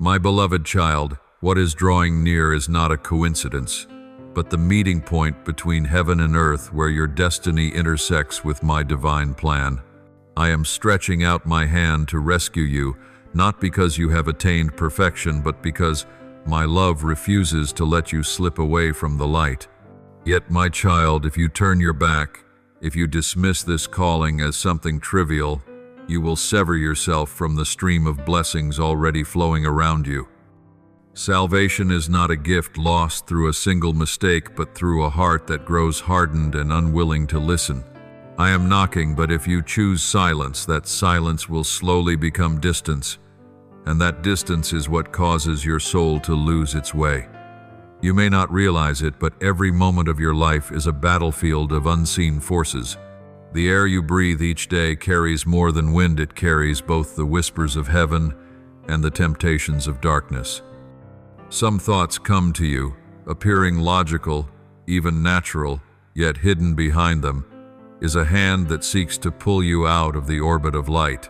My beloved child, what is drawing near is not a coincidence, but the meeting point between heaven and earth where your destiny intersects with my divine plan. I am stretching out my hand to rescue you, not because you have attained perfection, but because my love refuses to let you slip away from the light. Yet, my child, if you turn your back, if you dismiss this calling as something trivial, you will sever yourself from the stream of blessings already flowing around you. Salvation is not a gift lost through a single mistake, but through a heart that grows hardened and unwilling to listen. I am knocking, but if you choose silence, that silence will slowly become distance, and that distance is what causes your soul to lose its way. You may not realize it, but every moment of your life is a battlefield of unseen forces. The air you breathe each day carries more than wind. It carries both the whispers of heaven and the temptations of darkness. Some thoughts come to you, appearing logical, even natural, yet hidden behind them is a hand that seeks to pull you out of the orbit of light.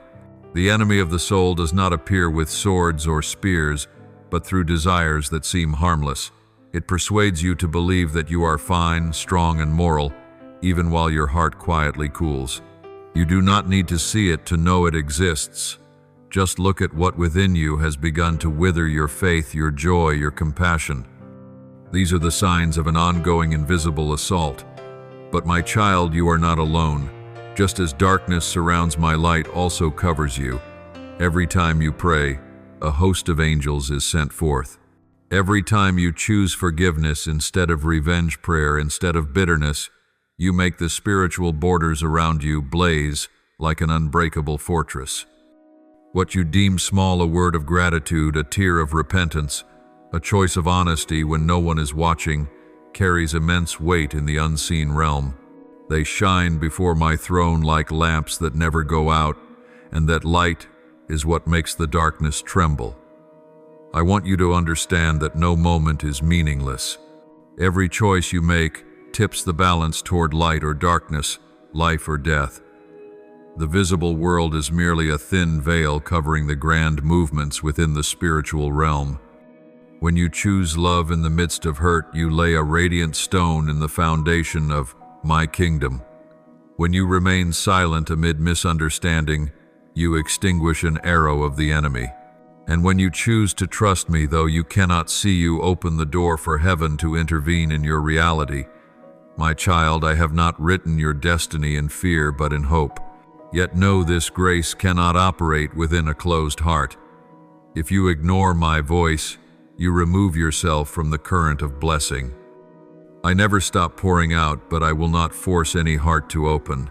The enemy of the soul does not appear with swords or spears, but through desires that seem harmless. It persuades you to believe that you are fine, strong, and moral, even while your heart quietly cools. You do not need to see it to know it exists. Just look at what within you has begun to wither: your faith, your joy, your compassion. These are the signs of an ongoing invisible assault. But my child, you are not alone. Just as darkness surrounds, my light also covers you. Every time you pray, a host of angels is sent forth. Every time you choose forgiveness instead of revenge, prayer instead of bitterness, you make the spiritual borders around you blaze like an unbreakable fortress. What you deem small, a word of gratitude, a tear of repentance, a choice of honesty when no one is watching, carries immense weight in the unseen realm. They shine before my throne like lamps that never go out, and that light is what makes the darkness tremble. I want you to understand that no moment is meaningless. Every choice you make tips the balance toward light or darkness, life or death. The visible world is merely a thin veil covering the grand movements within the spiritual realm. When you choose love in the midst of hurt, you lay a radiant stone in the foundation of my kingdom. When you remain silent amid misunderstanding, you extinguish an arrow of the enemy. And when you choose to trust me, though you cannot see, you open the door for heaven to intervene in your reality. My child, I have not written your destiny in fear, but in hope. Yet know this: grace cannot operate within a closed heart. If you ignore my voice, you remove yourself from the current of blessing. I never stop pouring out, but I will not force any heart to open.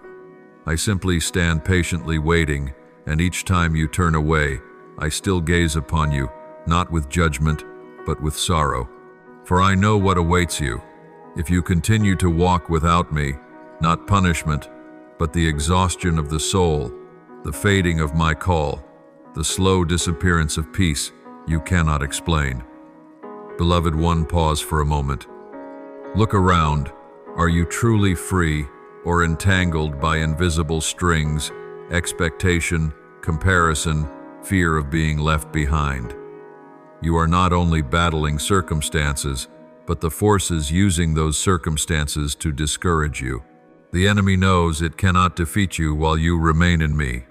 I simply stand patiently waiting, and each time you turn away, I still gaze upon you, not with judgment, but with sorrow. For I know what awaits you. If you continue to walk without me, not punishment, but the exhaustion of the soul, the fading of my call, the slow disappearance of peace you cannot explain. Beloved one, pause for a moment. Look around. Are you truly free or entangled by invisible strings, expectation, comparison, fear of being left behind? You are not only battling circumstances, but the forces using those circumstances to discourage you. The enemy knows it cannot defeat you while you remain in me,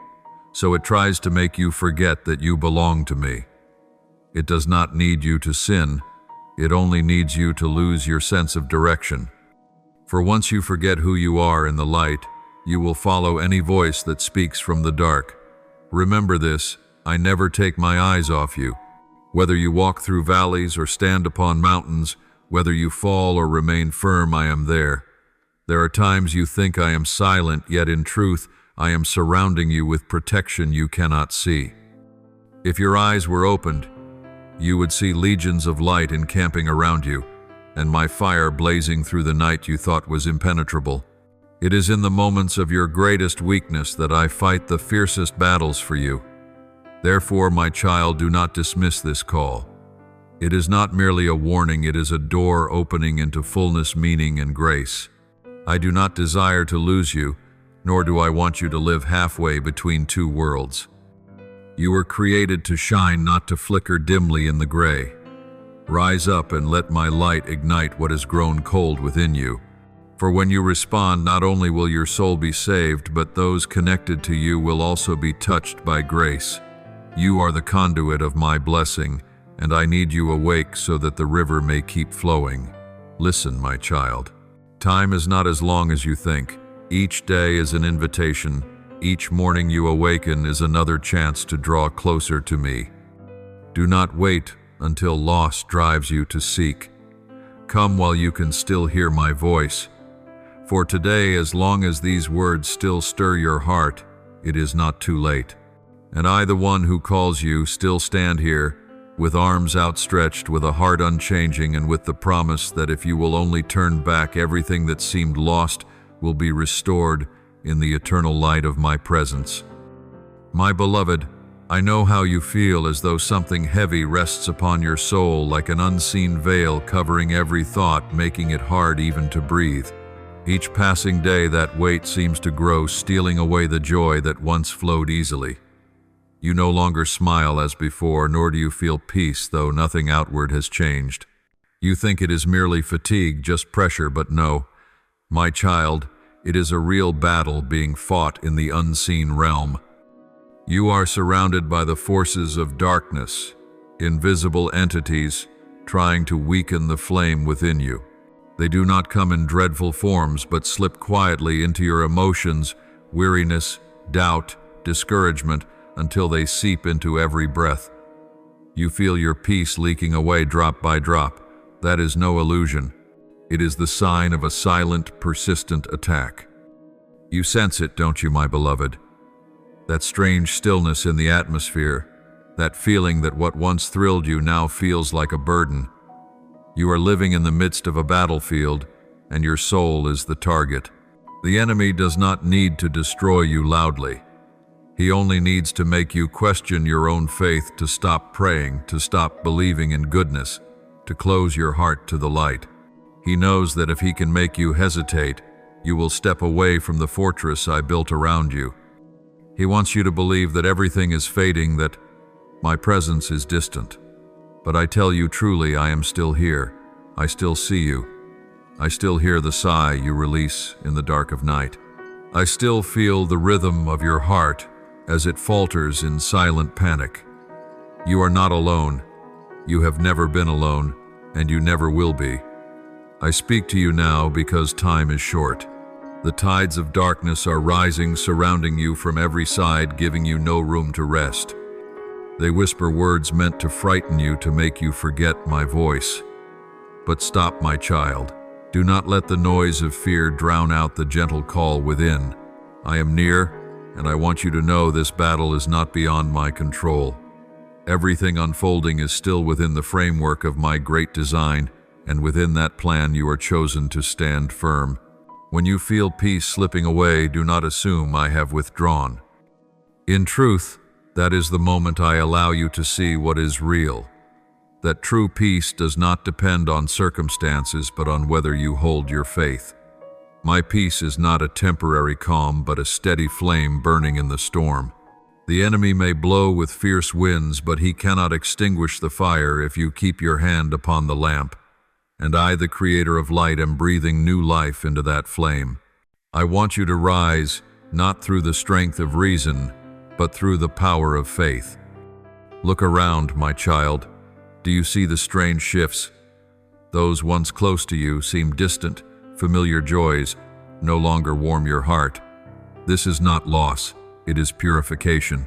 so it tries to make you forget that you belong to me. It does not need you to sin. It only needs you to lose your sense of direction. For once you forget who you are in the light, you will follow any voice that speaks from the dark. Remember this: I never take my eyes off you. Whether you walk through valleys or stand upon mountains, whether you fall or remain firm, I am there. There are times you think I am silent, yet in truth, I am surrounding you with protection you cannot see. If your eyes were opened, you would see legions of light encamping around you, and my fire blazing through the night you thought was impenetrable. It is in the moments of your greatest weakness that I fight the fiercest battles for you. Therefore, my child, do not dismiss this call. It is not merely a warning, it is a door opening into fullness, meaning, and grace. I do not desire to lose you, nor do I want you to live halfway between two worlds. You were created to shine, not to flicker dimly in the gray. Rise up and let my light ignite what has grown cold within you. For when you respond, not only will your soul be saved, but those connected to you will also be touched by grace. You are the conduit of my blessing, and I need you awake so that the river may keep flowing. Listen, my child. Time is not as long as you think. Each day is an invitation. Each morning you awaken is another chance to draw closer to me. Do not wait until loss drives you to seek. Come while you can still hear my voice. For today, as long as these words still stir your heart, it is not too late. And I, the one who calls you, still stand here, with arms outstretched, with a heart unchanging, and with the promise that if you will only turn back, everything that seemed lost will be restored in the eternal light of my presence. My beloved, I know how you feel, as though something heavy rests upon your soul, like an unseen veil covering every thought, making it hard even to breathe. Each passing day that weight seems to grow, stealing away the joy that once flowed easily. You no longer smile as before, nor do you feel peace, though nothing outward has changed. You think it is merely fatigue, just pressure, but no. My child, it is a real battle being fought in the unseen realm. You are surrounded by the forces of darkness, invisible entities trying to weaken the flame within you. They do not come in dreadful forms, but slip quietly into your emotions, weariness, doubt, discouragement, until they seep into every breath. You feel your peace leaking away drop by drop. That is no illusion. It is the sign of a silent, persistent attack. You sense it, don't you, my beloved? That strange stillness in the atmosphere, that feeling that what once thrilled you now feels like a burden. You are living in the midst of a battlefield, and your soul is the target. The enemy does not need to destroy you loudly. He only needs to make you question your own faith, to stop praying, to stop believing in goodness, to close your heart to the light. He knows that if he can make you hesitate, you will step away from the fortress I built around you. He wants you to believe that everything is fading, that my presence is distant. But I tell you truly, I am still here. I still see you. I still hear the sigh you release in the dark of night. I still feel the rhythm of your heart as it falters in silent panic. You are not alone. You have never been alone, and you never will be. I speak to you now because time is short. The tides of darkness are rising, surrounding you from every side, giving you no room to rest. They whisper words meant to frighten you, to make you forget my voice. But stop, my child. Do not let the noise of fear drown out the gentle call within. I am near, and I want you to know this battle is not beyond my control. Everything unfolding is still within the framework of my great design, and within that plan you are chosen to stand firm. When you feel peace slipping away, do not assume I have withdrawn. In truth, that is the moment I allow you to see what is real. That true peace does not depend on circumstances, but on whether you hold your faith. My peace is not a temporary calm, but a steady flame burning in the storm. The enemy may blow with fierce winds, but he cannot extinguish the fire if you keep your hand upon the lamp. And I, the creator of light, am breathing new life into that flame. I want you to rise, not through the strength of reason, but through the power of faith. Look around, my child. Do you see the strange shifts? Those once close to you seem distant. Familiar joys no longer warm your heart. This is not loss, it is purification.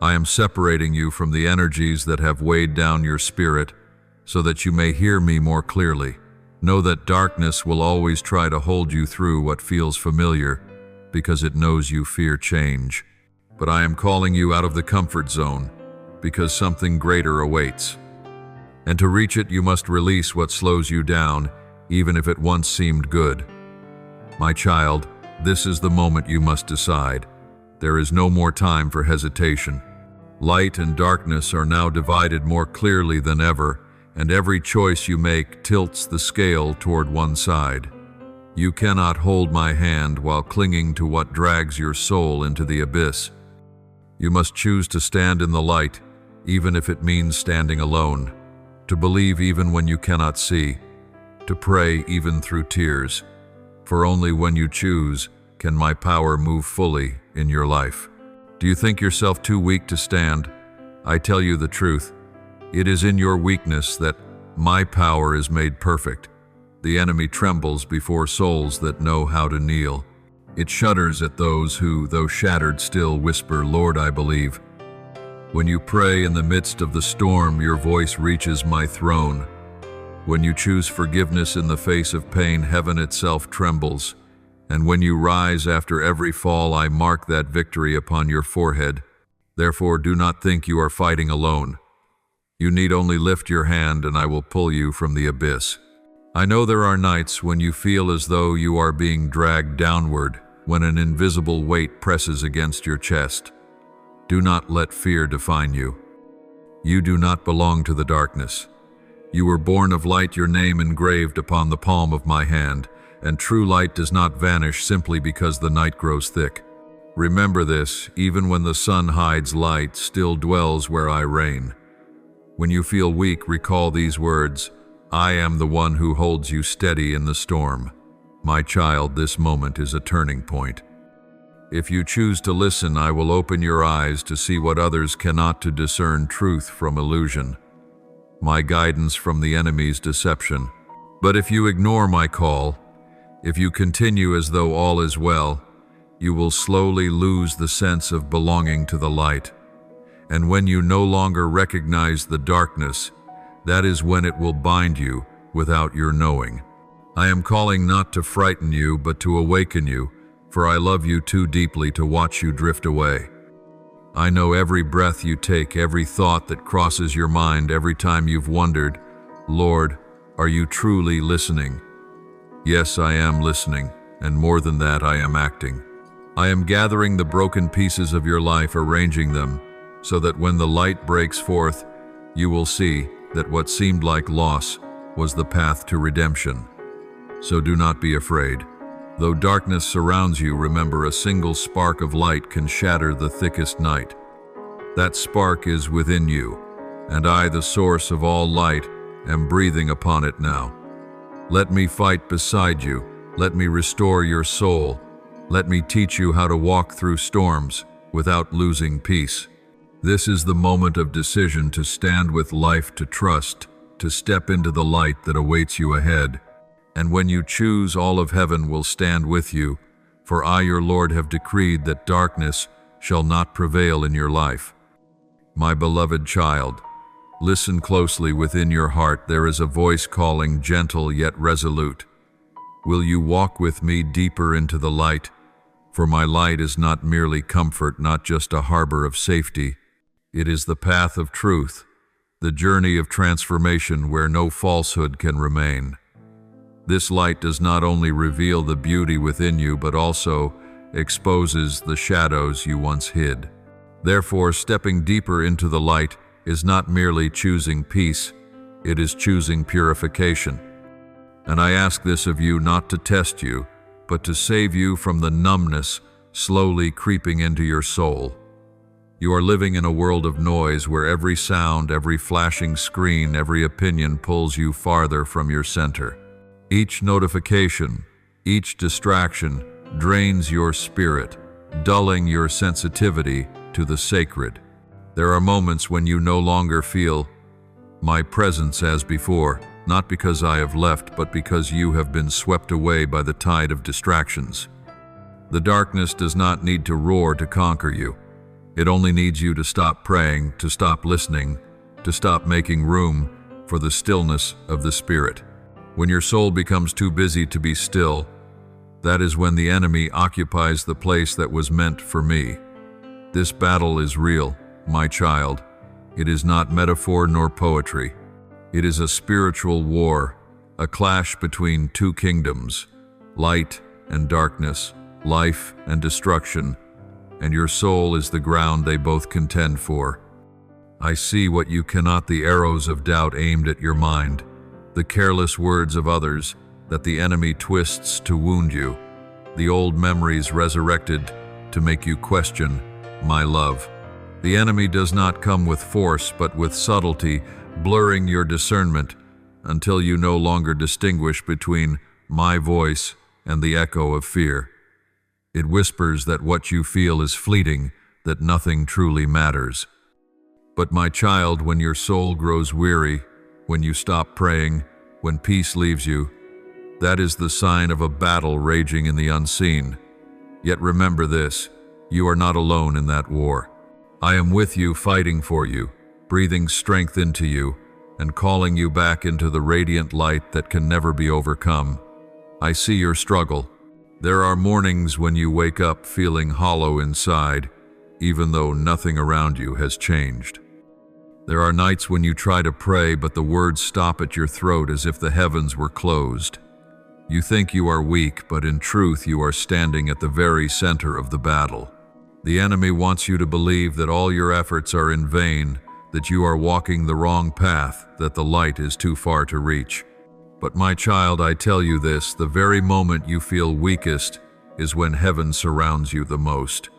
I am separating you from the energies that have weighed down your spirit, so that you may hear me more clearly. Know that darkness will always try to hold you through what feels familiar, because it knows you fear change. But I am calling you out of the comfort zone, because something greater awaits. And to reach it, you must release what slows you down, even if it once seemed good. My child, this is the moment you must decide. There is no more time for hesitation. Light and darkness are now divided more clearly than ever, and every choice you make tilts the scale toward one side. You cannot hold my hand while clinging to what drags your soul into the abyss. You must choose to stand in the light, even if it means standing alone, to believe even when you cannot see, to pray even through tears. For only when you choose can my power move fully in your life. Do you think yourself too weak to stand? I tell you the truth. It is in your weakness that my power is made perfect. The enemy trembles before souls that know how to kneel. It shudders at those who, though shattered, still whisper, "Lord, I believe." When you pray in the midst of the storm, your voice reaches my throne. When you choose forgiveness in the face of pain, heaven itself trembles. And when you rise after every fall, I mark that victory upon your forehead. Therefore, do not think you are fighting alone. You need only lift your hand and I will pull you from the abyss. I know there are nights when you feel as though you are being dragged downward, when an invisible weight presses against your chest. Do not let fear define you. You do not belong to the darkness. You were born of light, your name engraved upon the palm of my hand, and true light does not vanish simply because the night grows thick. Remember this, even when the sun hides, light still dwells where I reign. When you feel weak, recall these words: I am the one who holds you steady in the storm. My child, this moment is a turning point. If you choose to listen, I will open your eyes to see what others cannot, to discern truth from illusion, my guidance from the enemy's deception. But if you ignore my call, if you continue as though all is well, you will slowly lose the sense of belonging to the light. And when you no longer recognize the darkness, that is when it will bind you without your knowing. I am calling not to frighten you, but to awaken you, for I love you too deeply to watch you drift away. I know every breath you take, every thought that crosses your mind, every time you've wondered, Lord, are you truly listening? Yes, I am listening, and more than that, I am acting. I am gathering the broken pieces of your life, arranging them, so that when the light breaks forth, you will see that what seemed like loss was the path to redemption. So do not be afraid. Though darkness surrounds you, remember a single spark of light can shatter the thickest night. That spark is within you, and I, the source of all light, am breathing upon it now. Let me fight beside you. Let me restore your soul. Let me teach you how to walk through storms without losing peace. This is the moment of decision, to stand with life, to trust, to step into the light that awaits you ahead. And when you choose, all of heaven will stand with you, for I, your Lord, have decreed that darkness shall not prevail in your life. My beloved child, listen closely. Within your heart there is a voice calling, gentle yet resolute. Will you walk with me deeper into the light? For my light is not merely comfort, not just a harbor of safety. It is the path of truth, the journey of transformation where no falsehood can remain. This light does not only reveal the beauty within you, but also exposes the shadows you once hid. Therefore, stepping deeper into the light is not merely choosing peace, it is choosing purification. And I ask this of you not to test you, but to save you from the numbness slowly creeping into your soul. You are living in a world of noise where every sound, every flashing screen, every opinion pulls you farther from your center. Each notification, each distraction drains your spirit, dulling your sensitivity to the sacred. There are moments when you no longer feel my presence as before, not because I have left, but because you have been swept away by the tide of distractions. The darkness does not need to roar to conquer you. It only needs you to stop praying, to stop listening, to stop making room for the stillness of the Spirit. When your soul becomes too busy to be still, that is when the enemy occupies the place that was meant for me. This battle is real, my child. It is not metaphor nor poetry. It is a spiritual war, a clash between two kingdoms, light and darkness, life and destruction, and your soul is the ground they both contend for. I see what you cannot, the arrows of doubt aimed at your mind, the careless words of others that the enemy twists to wound you, the old memories resurrected to make you question my love. The enemy does not come with force, but with subtlety, blurring your discernment until you no longer distinguish between my voice and the echo of fear. It whispers that what you feel is fleeting, that nothing truly matters. But my child, when your soul grows weary, when you stop praying, when peace leaves you, that is the sign of a battle raging in the unseen. Yet remember this, you are not alone in that war. I am with you, fighting for you, breathing strength into you, and calling you back into the radiant light that can never be overcome. I see your struggle. There are mornings when you wake up feeling hollow inside, even though nothing around you has changed. There are nights when you try to pray, but the words stop at your throat as if the heavens were closed. You think you are weak, but in truth you are standing at the very center of the battle. The enemy wants you to believe that all your efforts are in vain, that you are walking the wrong path, that the light is too far to reach. But my child, I tell you this, the very moment you feel weakest is when heaven surrounds you the most.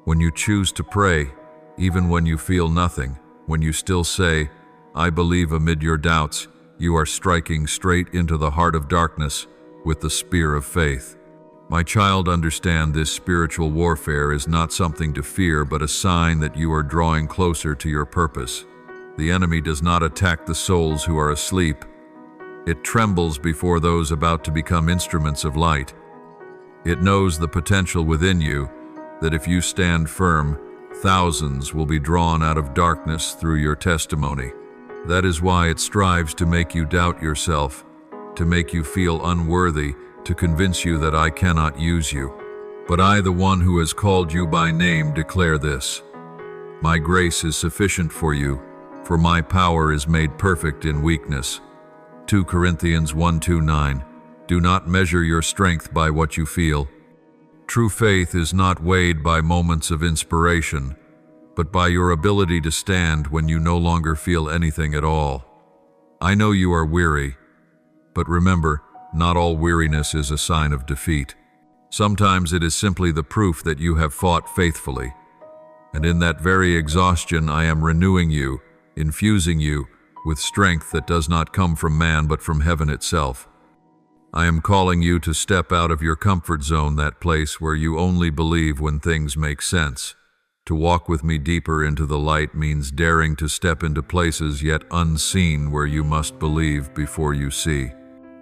When you choose to pray, even when you feel nothing, when you still say, I believe amid your doubts, you are striking straight into the heart of darkness with the spear of faith. My child, understand this spiritual warfare is not something to fear, but a sign that you are drawing closer to your purpose. The enemy does not attack the souls who are asleep. It trembles before those about to become instruments of light. It knows the potential within you, that if you stand firm, thousands will be drawn out of darkness through your testimony. That is why it strives to make you doubt yourself, to make you feel unworthy, to convince you that I cannot use you. But I, the one who has called you by name, declare this. My grace is sufficient for you, for my power is made perfect in weakness. 2 Corinthians 1:2-9. Do not measure your strength by what you feel. True faith is not weighed by moments of inspiration, but by your ability to stand when you no longer feel anything at all. I know you are weary, but remember, not all weariness is a sign of defeat. Sometimes it is simply the proof that you have fought faithfully. And in that very exhaustion, I am renewing you, infusing you with strength that does not come from man but from heaven itself. I am calling you to step out of your comfort zone, that place where you only believe when things make sense. To walk with me deeper into the light means daring to step into places yet unseen where you must believe before you see.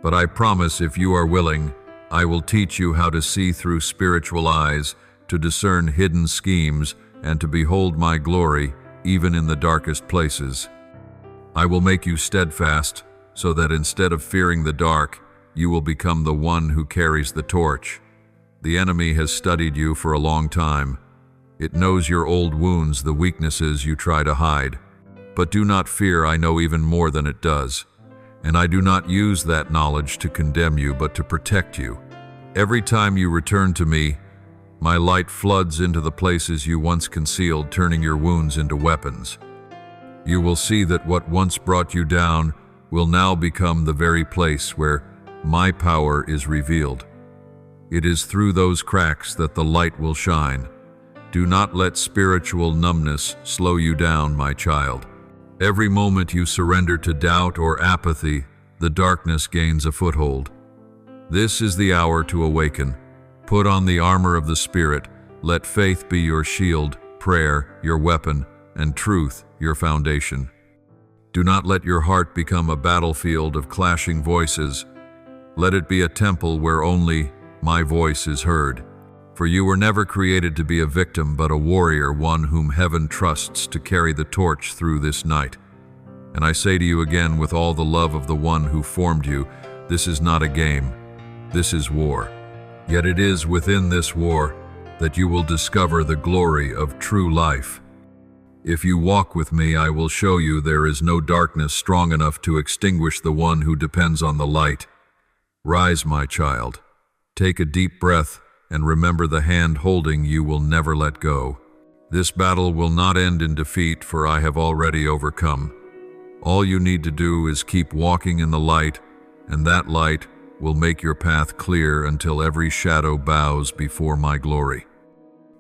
But I promise, if you are willing, I will teach you how to see through spiritual eyes, to discern hidden schemes, and to behold my glory even in the darkest places. I will make you steadfast, so that instead of fearing the dark, you will become the one who carries the torch. The enemy has studied you for a long time. It knows your old wounds, the weaknesses you try to hide. But do not fear, I know even more than it does. And I do not use that knowledge to condemn you, but to protect you. Every time you return to me, my light floods into the places you once concealed, turning your wounds into weapons. You will see that what once brought you down will now become the very place where my power is revealed. It is through those cracks that the light will shine. Do not let spiritual numbness slow you down, my child. Every moment you surrender to doubt or apathy, the darkness gains a foothold. This is the hour to awaken. Put on the armor of the Spirit. Let faith be your shield, prayer your weapon, and truth your foundation. Do not let your heart become a battlefield of clashing voices. Let it be a temple where only my voice is heard. For you were never created to be a victim, but a warrior, one whom heaven trusts to carry the torch through this night. And I say to you again, with all the love of the one who formed you, this is not a game, this is war. Yet it is within this war that you will discover the glory of true life. If you walk with me, I will show you there is no darkness strong enough to extinguish the one who depends on the light. Rise, my child. Take a deep breath and remember the hand holding you will never let go. This battle will not end in defeat, for I have already overcome. All you need to do is keep walking in the light, and that light will make your path clear until every shadow bows before my glory.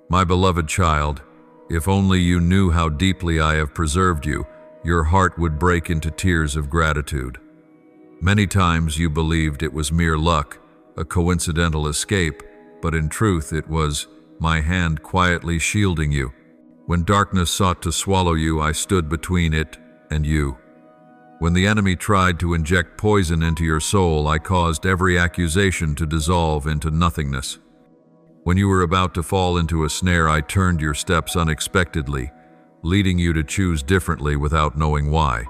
My beloved child, If only you knew how deeply I have preserved you, your heart would break into tears of gratitude. Many times you believed it was mere luck, a coincidental escape, but in truth it was my hand quietly shielding you. When darkness sought to swallow you, I stood between it and you. When the enemy tried to inject poison into your soul, I caused every accusation to dissolve into nothingness. When you were about to fall into a snare, I turned your steps unexpectedly, leading you to choose differently without knowing why.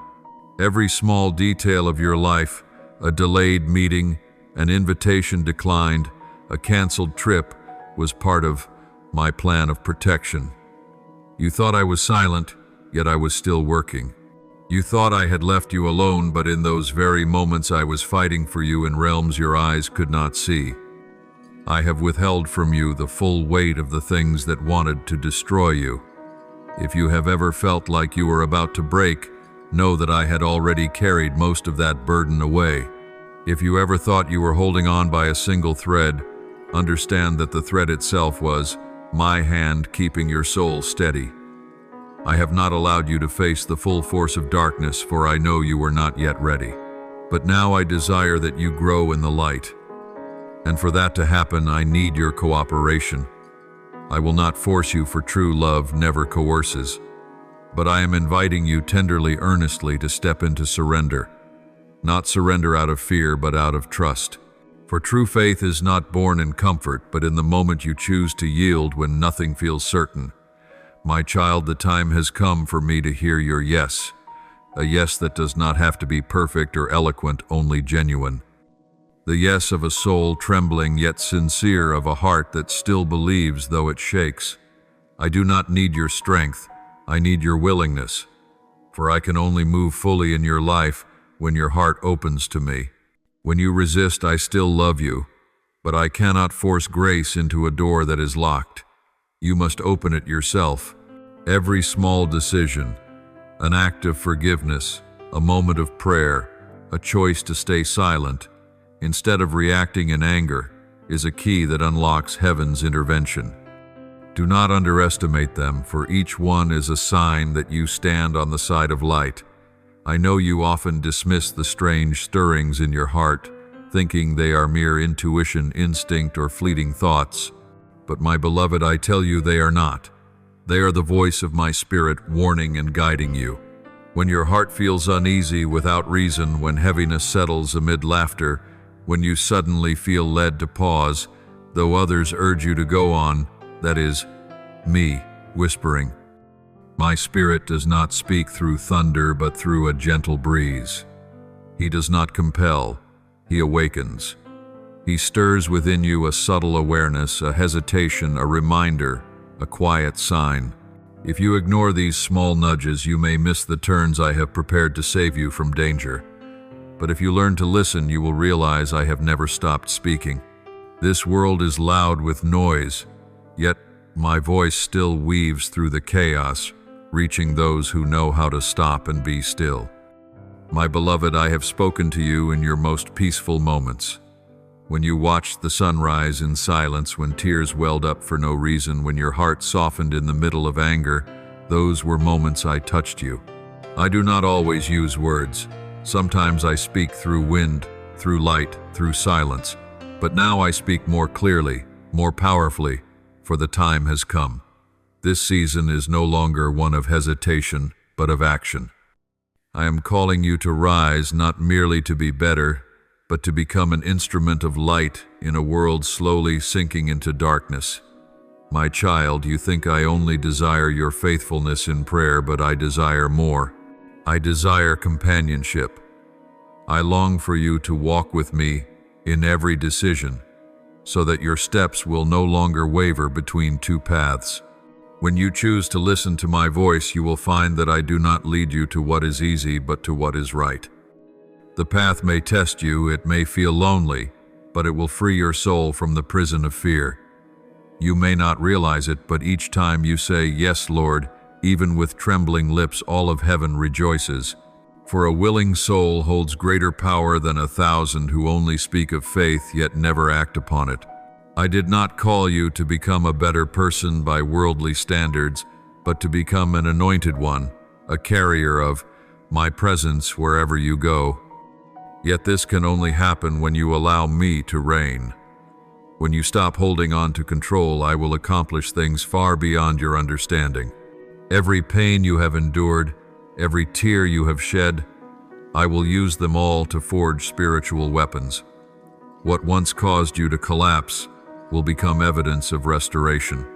Every small detail of your life, a delayed meeting, an invitation declined, a canceled trip, was part of my plan of protection. You thought I was silent, yet I was still working. You thought I had left you alone, but in those very moments I was fighting for you in realms your eyes could not see. I have withheld from you the full weight of the things that wanted to destroy you. If you have ever felt like you were about to break, know that I had already carried most of that burden away. If you ever thought you were holding on by a single thread, understand that the thread itself was my hand keeping your soul steady. I have not allowed you to face the full force of darkness, for I know you were not yet ready. But now I desire that you grow in the light. And for that to happen, I need your cooperation. I will not force you, for true love never coerces. But I am inviting you tenderly, earnestly to step into surrender. Not surrender out of fear, but out of trust. For true faith is not born in comfort, but in the moment you choose to yield when nothing feels certain. My child, the time has come for me to hear your yes. A yes that does not have to be perfect or eloquent, only genuine. The yes of a soul trembling yet sincere, of a heart that still believes though it shakes. I do not need your strength, I need your willingness. For I can only move fully in your life when your heart opens to me. When you resist, I still love you, but I cannot force grace into a door that is locked. You must open it yourself. Every small decision, an act of forgiveness, a moment of prayer, a choice to stay silent, instead of reacting in anger, is a key that unlocks heaven's intervention. Do not underestimate them, for each one is a sign that you stand on the side of light. I know you often dismiss the strange stirrings in your heart, thinking they are mere intuition, instinct, or fleeting thoughts. But my beloved, I tell you they are not. They are the voice of my spirit warning and guiding you. When your heart feels uneasy without reason, when heaviness settles amid laughter, when you suddenly feel led to pause, though others urge you to go on, that is me whispering. My spirit does not speak through thunder, but through a gentle breeze. He does not compel, he awakens. He stirs within you a subtle awareness, a hesitation, a reminder, a quiet sign. If you ignore these small nudges, you may miss the turns I have prepared to save you from danger. But if you learn to listen, you will realize I have never stopped speaking. This world is loud with noise, yet my voice still weaves through the chaos, reaching those who know how to stop and be still. My beloved, I have spoken to you in your most peaceful moments. When you watched the sunrise in silence, when tears welled up for no reason, when your heart softened in the middle of anger, those were moments I touched you. I do not always use words. Sometimes I speak through wind, through light, through silence. But now I speak more clearly, more powerfully, for the time has come. This season is no longer one of hesitation, but of action. I am calling you to rise, not merely to be better, but to become an instrument of light in a world slowly sinking into darkness. My child, you think I only desire your faithfulness in prayer, but I desire more. I desire companionship. I long for you to walk with me in every decision, so that your steps will no longer waver between two paths. When you choose to listen to my voice, you will find that I do not lead you to what is easy, but to what is right. The path may test you, it may feel lonely, but it will free your soul from the prison of fear. You may not realize it, but each time you say, "Yes, Lord," even with trembling lips, all of heaven rejoices. For a willing soul holds greater power than 1,000 who only speak of faith yet never act upon it. I did not call you to become a better person by worldly standards, but to become an anointed one, a carrier of my presence wherever you go. Yet this can only happen when you allow me to reign. When you stop holding on to control, I will accomplish things far beyond your understanding. Every pain you have endured, every tear you have shed, I will use them all to forge spiritual weapons. What once caused you to collapse will become evidence of restoration.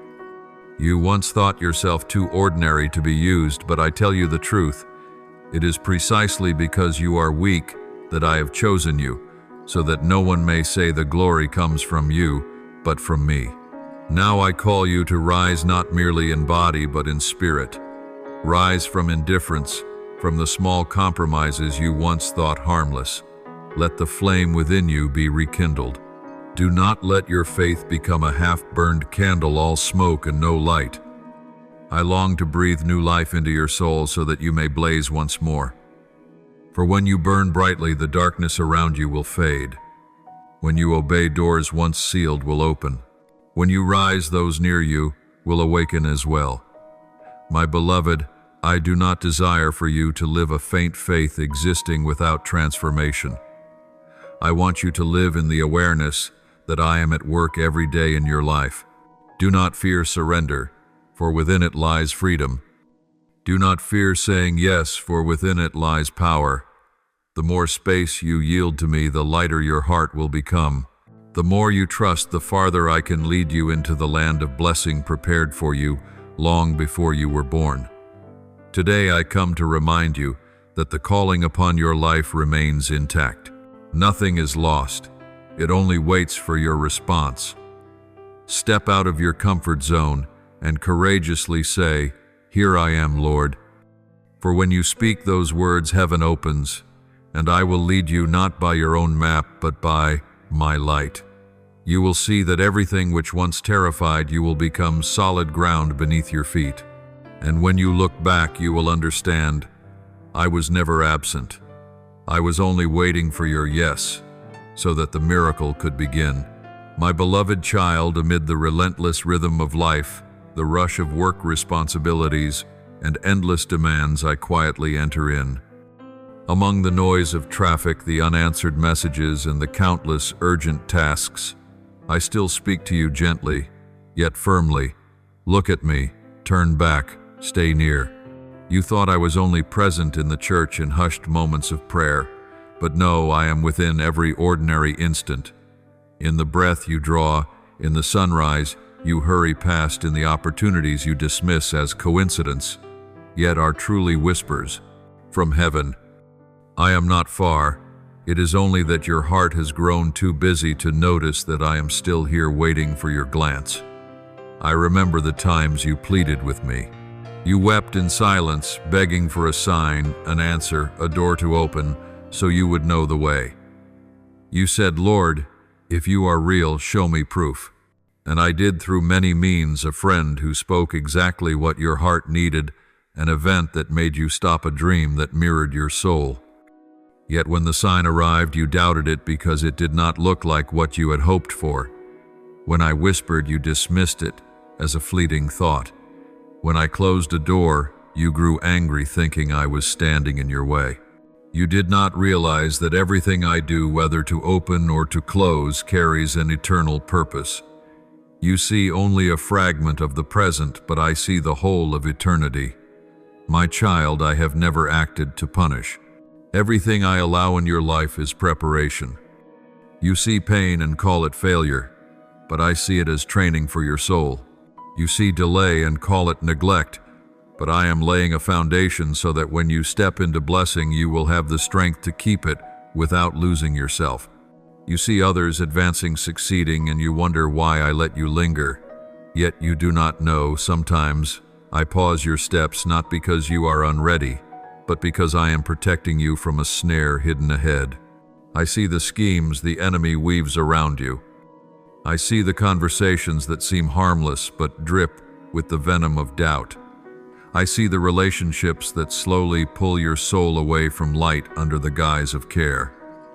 You once thought yourself too ordinary to be used, but I tell you the truth. It is precisely because you are weak that I have chosen you, so that no one may say the glory comes from you, but from me. Now I call you to rise not merely in body, but in spirit. Rise from indifference, from the small compromises you once thought harmless. Let the flame within you be rekindled. Do not let your faith become a half-burned candle, all smoke and no light. I long to breathe new life into your soul so that you may blaze once more. For when you burn brightly, the darkness around you will fade. When you obey, doors once sealed will open. When you rise, those near you will awaken as well. My beloved, I do not desire for you to live a faint faith existing without transformation. I want you to live in the awareness that I am at work every day in your life. Do not fear surrender, for within it lies freedom. Do not fear saying yes, for within it lies power. The more space you yield to me, the lighter your heart will become. The more you trust, the farther I can lead you into the land of blessing prepared for you long before you were born. Today I come to remind you that the calling upon your life remains intact. Nothing is lost. It only waits for your response. Step out of your comfort zone and courageously say, "Here I am, Lord." For when you speak those words, heaven opens, and I will lead you not by your own map, but by my light. You will see that everything which once terrified you will become solid ground beneath your feet. And when you look back, you will understand, I was never absent. I was only waiting for your yes, so that the miracle could begin. My beloved child, amid the relentless rhythm of life, the rush of work responsibilities, and endless demands, I quietly enter in. Among the noise of traffic, the unanswered messages, and the countless urgent tasks, I still speak to you gently, yet firmly. Look at me, turn back, stay near. You thought I was only present in the church in hushed moments of prayer, but no, I am within every ordinary instant. In the breath you draw, in the sunrise you hurry past, in the opportunities you dismiss as coincidence, yet are truly whispers from heaven. I am not far. It is only that your heart has grown too busy to notice that I am still here waiting for your glance. I remember the times you pleaded with me. You wept in silence, begging for a sign, an answer, a door to open, so you would know the way. You said, "Lord, if you are real, show me proof." And I did through many means, a friend who spoke exactly what your heart needed, an event that made you stop a dream that mirrored your soul. Yet when the sign arrived, you doubted it because it did not look like what you had hoped for. When I whispered, you dismissed it as a fleeting thought. When I closed a door, you grew angry, thinking I was standing in your way. You did not realize that everything I do, whether to open or to close, carries an eternal purpose. You see only a fragment of the present, but I see the whole of eternity. My child, I have never acted to punish. Everything I allow in your life is preparation. You see pain and call it failure, but I see it as training for your soul. You see delay and call it neglect, but I am laying a foundation so that when you step into blessing, you will have the strength to keep it without losing yourself. You see others advancing, succeeding, and you wonder why I let you linger. Yet you do not know, sometimes I pause your steps not because you are unready, but because I am protecting you from a snare hidden ahead. I see the schemes the enemy weaves around you. I see the conversations that seem harmless but drip with the venom of doubt. I see the relationships that slowly pull your soul away from light under the guise of care.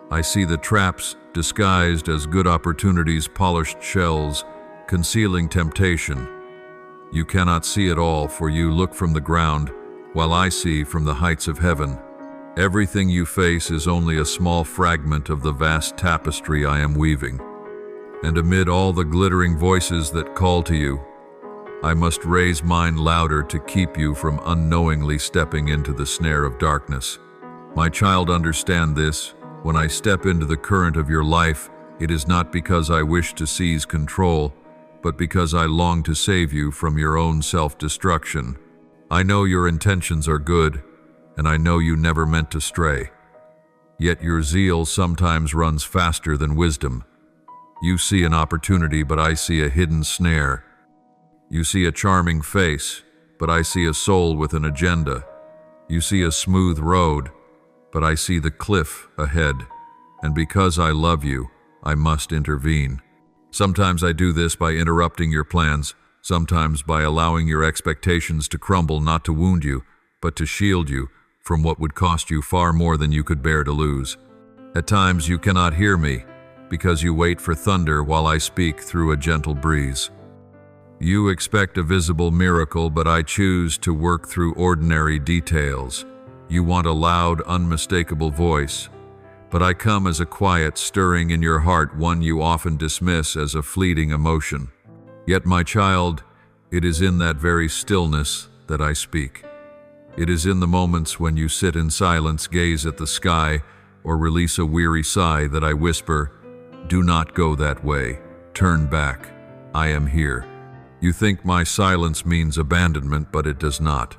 I see the traps disguised as good opportunities, polished shells, concealing temptation. You cannot see it all, for you look from the ground, while I see from the heights of heaven. Everything you face is only a small fragment of the vast tapestry I am weaving. And amid all the glittering voices that call to you, I must raise mine louder to keep you from unknowingly stepping into the snare of darkness. My child, understand this. When I step into the current of your life, it is not because I wish to seize control, but because I long to save you from your own self-destruction. I know your intentions are good, and I know you never meant to stray. Yet your zeal sometimes runs faster than wisdom. You see an opportunity, but I see a hidden snare. You see a charming face, but I see a soul with an agenda. You see a smooth road, but I see the cliff ahead. And because I love you, I must intervene. Sometimes I do this by interrupting your plans, sometimes by allowing your expectations to crumble, not to wound you, but to shield you from what would cost you far more than you could bear to lose. At times you cannot hear me, because you wait for thunder while I speak through a gentle breeze. You expect a visible miracle, but I choose to work through ordinary details. You want a loud, unmistakable voice, but I come as a quiet stirring in your heart, one you often dismiss as a fleeting emotion. Yet, my child, it is in that very stillness that I speak. It is in the moments when you sit in silence, gaze at the sky, or release a weary sigh that I whisper, "Do not go that way. Turn back. I am here." You think my silence means abandonment, but it does not.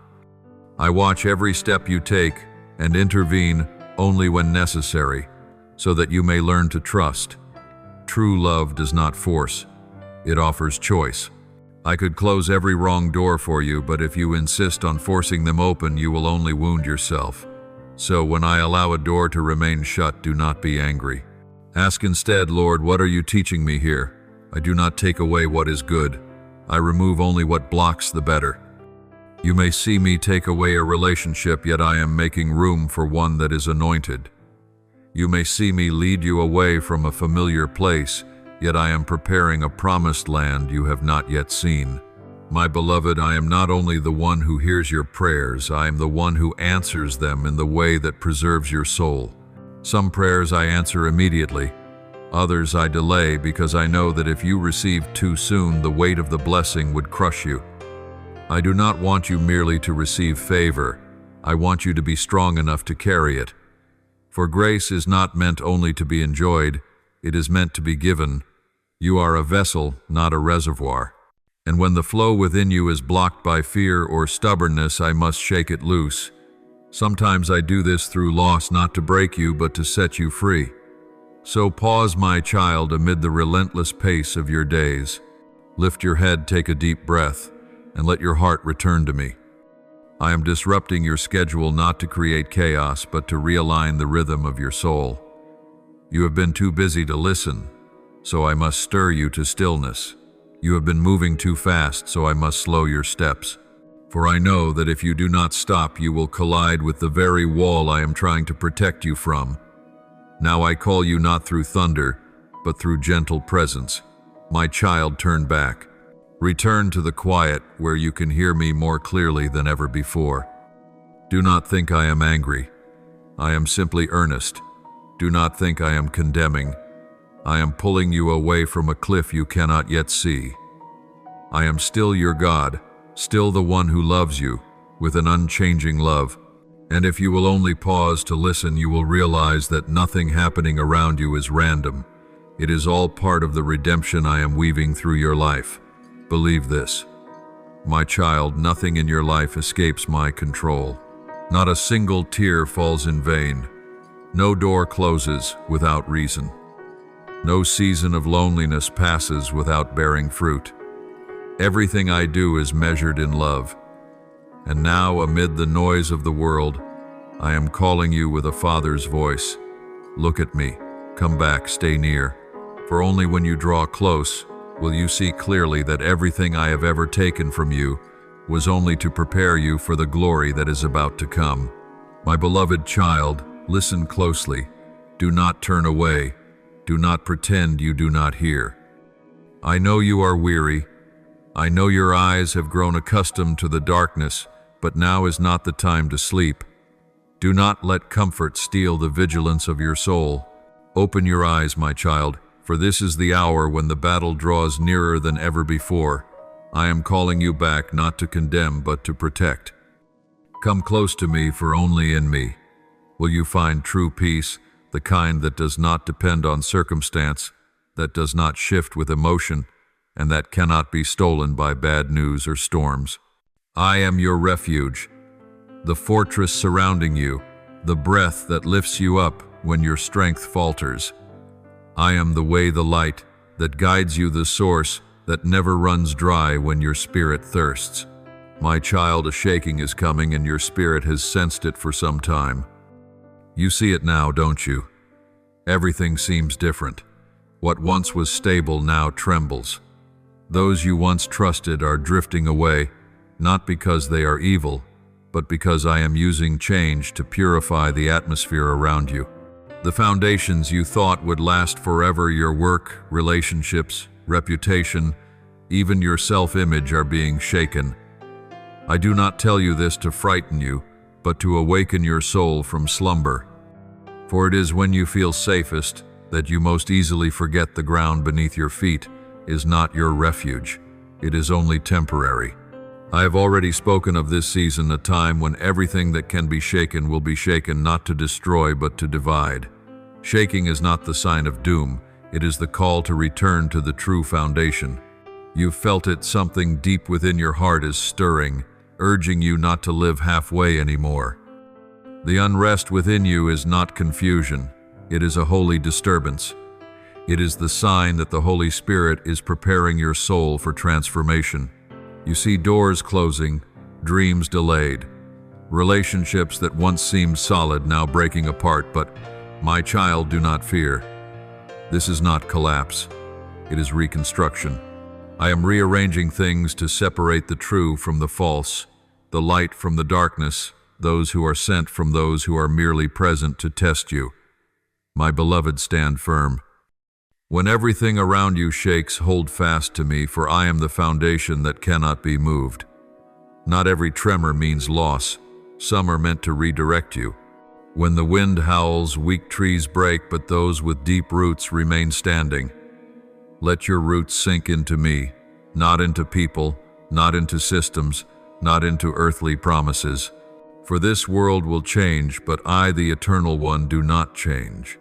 I watch every step you take and intervene only when necessary, so that you may learn to trust. True love does not force. It offers choice. I could close every wrong door for you, but if you insist on forcing them open, you will only wound yourself. So when I allow a door to remain shut, do not be angry. Ask instead, "Lord, what are you teaching me here?" I do not take away what is good. I remove only what blocks the better. You may see me take away a relationship, yet I am making room for one that is anointed. You may see me lead you away from a familiar place, yet I am preparing a promised land you have not yet seen. My beloved, I am not only the one who hears your prayers, I am the one who answers them in the way that preserves your soul. Some prayers I answer immediately. Others I delay because I know that if you receive too soon, the weight of the blessing would crush you. I do not want you merely to receive favor. I want you to be strong enough to carry it. For grace is not meant only to be enjoyed, it is meant to be given. You are a vessel, not a reservoir. And when the flow within you is blocked by fear or stubbornness, I must shake it loose. Sometimes I do this through loss, not to break you, but to set you free. So pause, my child, amid the relentless pace of your days. Lift your head, take a deep breath, and let your heart return to me. I am disrupting your schedule not to create chaos, but to realign the rhythm of your soul. You have been too busy to listen, so I must stir you to stillness. You have been moving too fast, so I must slow your steps. For I know that if you do not stop, you will collide with the very wall I am trying to protect you from. Now I call you not through thunder, but through gentle presence. My child, turn back. Return to the quiet where you can hear me more clearly than ever before. Do not think I am angry. I am simply earnest. Do not think I am condemning. I am pulling you away from a cliff you cannot yet see. I am still your God, still the one who loves you with an unchanging love. And if you will only pause to listen, you will realize that nothing happening around you is random. It is all part of the redemption I am weaving through your life. Believe this. My child, nothing in your life escapes my control. Not a single tear falls in vain. No door closes without reason. No season of loneliness passes without bearing fruit. Everything I do is measured in love. And now, amid the noise of the world, I am calling you with a father's voice. Look at me. Come back, stay near. For only when you draw close will you see clearly that everything I have ever taken from you was only to prepare you for the glory that is about to come. My beloved child, listen closely. Do not turn away. Do not pretend you do not hear. I know you are weary. I know your eyes have grown accustomed to the darkness, but now is not the time to sleep. Do not let comfort steal the vigilance of your soul. Open your eyes, my child, for this is the hour when the battle draws nearer than ever before. I am calling you back not to condemn, but to protect. Come close to me, for only in me will you find true peace, the kind that does not depend on circumstance, that does not shift with emotion, and that cannot be stolen by bad news or storms. I am your refuge, the fortress surrounding you, the breath that lifts you up when your strength falters. I am the way, the light, that guides you, the source that never runs dry when your spirit thirsts. My child, a shaking is coming, and your spirit has sensed it for some time. You see it now, don't you? Everything seems different. What once was stable now trembles. Those you once trusted are drifting away, not because they are evil, but because I am using change to purify the atmosphere around you. The foundations you thought would last forever, your work, relationships, reputation, even your self-image, are being shaken. I do not tell you this to frighten you, but to awaken your soul from slumber. For it is when you feel safest that you most easily forget the ground beneath your feet is not your refuge. It is only temporary. I have already spoken of this season, a time when everything that can be shaken will be shaken, not to destroy but to divide. Shaking is not the sign of doom, it is the call to return to the true foundation. You've felt it, something deep within your heart is stirring, urging you not to live halfway anymore. The unrest within you is not confusion, it is a holy disturbance. It is the sign that the Holy Spirit is preparing your soul for transformation. You see doors closing, dreams delayed, relationships that once seemed solid now breaking apart, but, my child, do not fear. This is not collapse, it is reconstruction. I am rearranging things to separate the true from the false, the light from the darkness, those who are sent from those who are merely present to test you. My beloved, stand firm. When everything around you shakes, hold fast to me, for I am the foundation that cannot be moved. Not every tremor means loss. Some are meant to redirect you. When the wind howls, weak trees break, but those with deep roots remain standing. Let your roots sink into me, not into people, not into systems, not into earthly promises. For this world will change, but I, the Eternal One, do not change.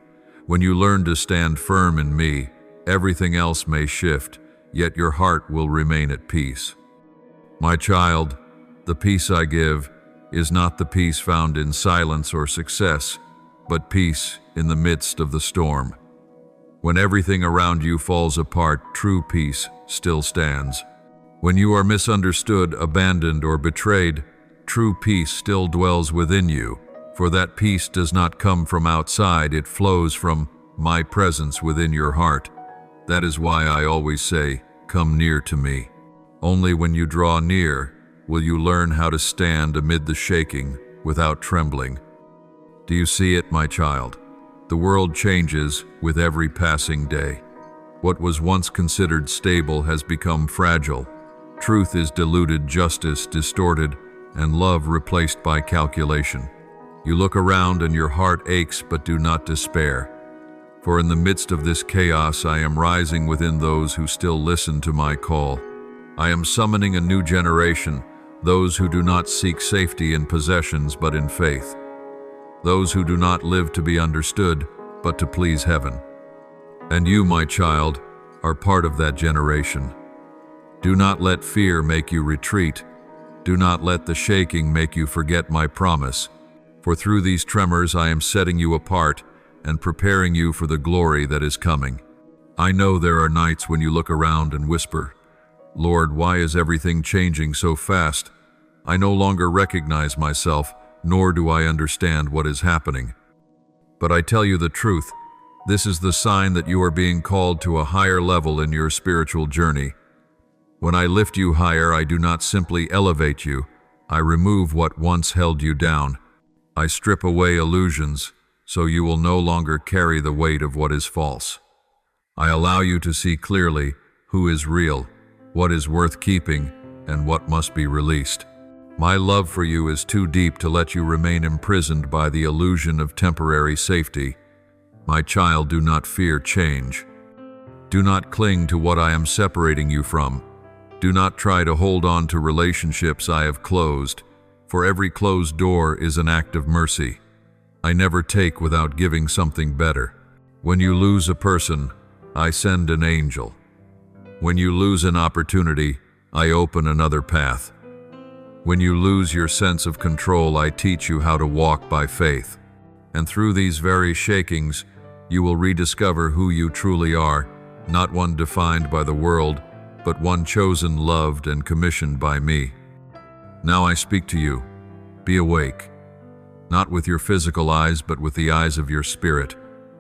When you learn to stand firm in me, everything else may shift, yet your heart will remain at peace. My child, the peace I give is not the peace found in silence or success, but peace in the midst of the storm. When everything around you falls apart, true peace still stands. When you are misunderstood, abandoned, or betrayed, true peace still dwells within you. For that peace does not come from outside, it flows from my presence within your heart. That is why I always say, come near to me. Only when you draw near will you learn how to stand amid the shaking without trembling. Do you see it, my child? The world changes with every passing day. What was once considered stable has become fragile. Truth is diluted, justice distorted, and love replaced by calculation. You look around and your heart aches, but do not despair. For in the midst of this chaos, I am rising within those who still listen to my call. I am summoning a new generation, those who do not seek safety in possessions but in faith. Those who do not live to be understood, but to please heaven. And you, my child, are part of that generation. Do not let fear make you retreat. Do not let the shaking make you forget my promise. For through these tremors I am setting you apart and preparing you for the glory that is coming. I know there are nights when you look around and whisper, Lord, why is everything changing so fast? I no longer recognize myself, nor do I understand what is happening. But I tell you the truth, this is the sign that you are being called to a higher level in your spiritual journey. When I lift you higher, I do not simply elevate you, I remove what once held you down. I strip away illusions, so you will no longer carry the weight of what is false. I allow you to see clearly who is real, what is worth keeping, and what must be released. My love for you is too deep to let you remain imprisoned by the illusion of temporary safety. My child, do not fear change. Do not cling to what I am separating you from. Do not try to hold on to relationships I have closed, for every closed door is an act of mercy. I never take without giving something better. When you lose a person, I send an angel. When you lose an opportunity, I open another path. When you lose your sense of control, I teach you how to walk by faith. And through these very shakings, you will rediscover who you truly are, not one defined by the world, but one chosen, loved, and commissioned by me. Now I speak to you. Be awake. Not with your physical eyes, but with the eyes of your spirit.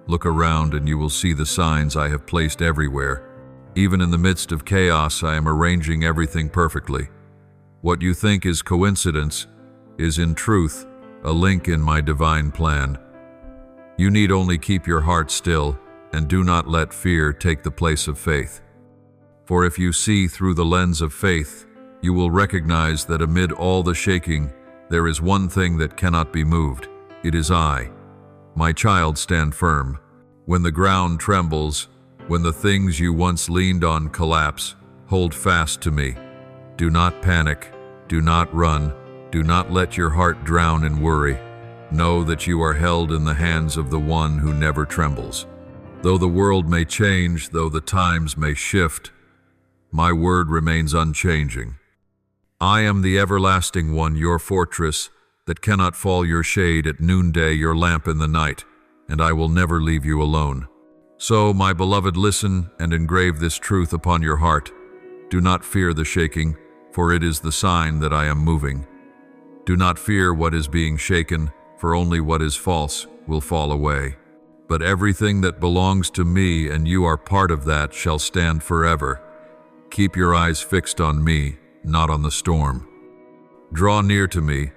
Look around and you will see the signs I have placed everywhere. Even in the midst of chaos, I am arranging everything perfectly. What you think is coincidence is in truth a link in my divine plan. You need only keep your heart still and do not let fear take the place of faith. For if you see through the lens of faith, you will recognize that amid all the shaking, there is one thing that cannot be moved. It is I. My child, stand firm. When the ground trembles, when the things you once leaned on collapse, hold fast to me. Do not panic. Do not run. Do not let your heart drown in worry. Know that you are held in the hands of the one who never trembles. Though the world may change, though the times may shift, my word remains unchanging. I am the everlasting one, your fortress, that cannot fall, your shade at noonday, your lamp in the night, and I will never leave you alone. So, my beloved, listen and engrave this truth upon your heart. Do not fear the shaking, for it is the sign that I am moving. Do not fear what is being shaken, for only what is false will fall away. But everything that belongs to me, and you are part of that, shall stand forever. Keep your eyes fixed on me, not on the storm. Draw near to me,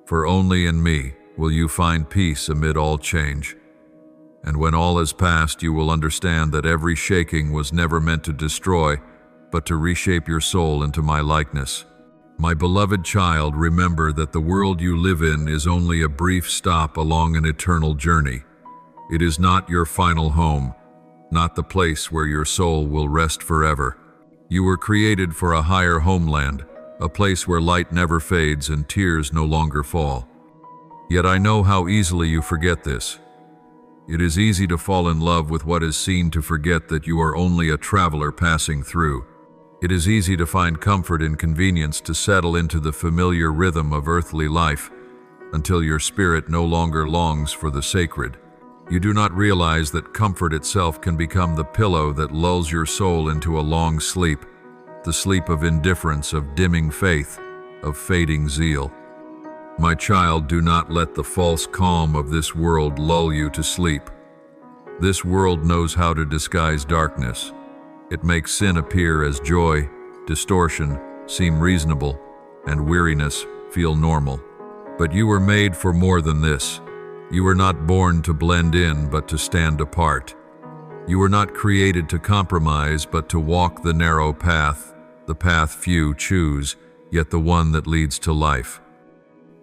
for only in me will you find peace amid all change. And when all is past, you will understand that every shaking was never meant to destroy, but to reshape your soul into my likeness. My beloved child, remember that the world you live in is only a brief stop along an eternal journey. It is not your final home, not the place where your soul will rest forever. You were created for a higher homeland, a place where light never fades and tears no longer fall. Yet I know how easily you forget this. It is easy to fall in love with what is seen, to forget that you are only a traveler passing through. It is easy to find comfort in convenience, to settle into the familiar rhythm of earthly life, until your spirit no longer longs for the sacred. You do not realize that comfort itself can become the pillow that lulls your soul into a long sleep, the sleep of indifference, of dimming faith, of fading zeal. My child, do not let the false calm of this world lull you to sleep. This world knows how to disguise darkness. It makes sin appear as joy, distortion seem reasonable, and weariness feel normal. But you were made for more than this. You were not born to blend in, but to stand apart. You were not created to compromise, but to walk the narrow path, the path few choose, yet the one that leads to life.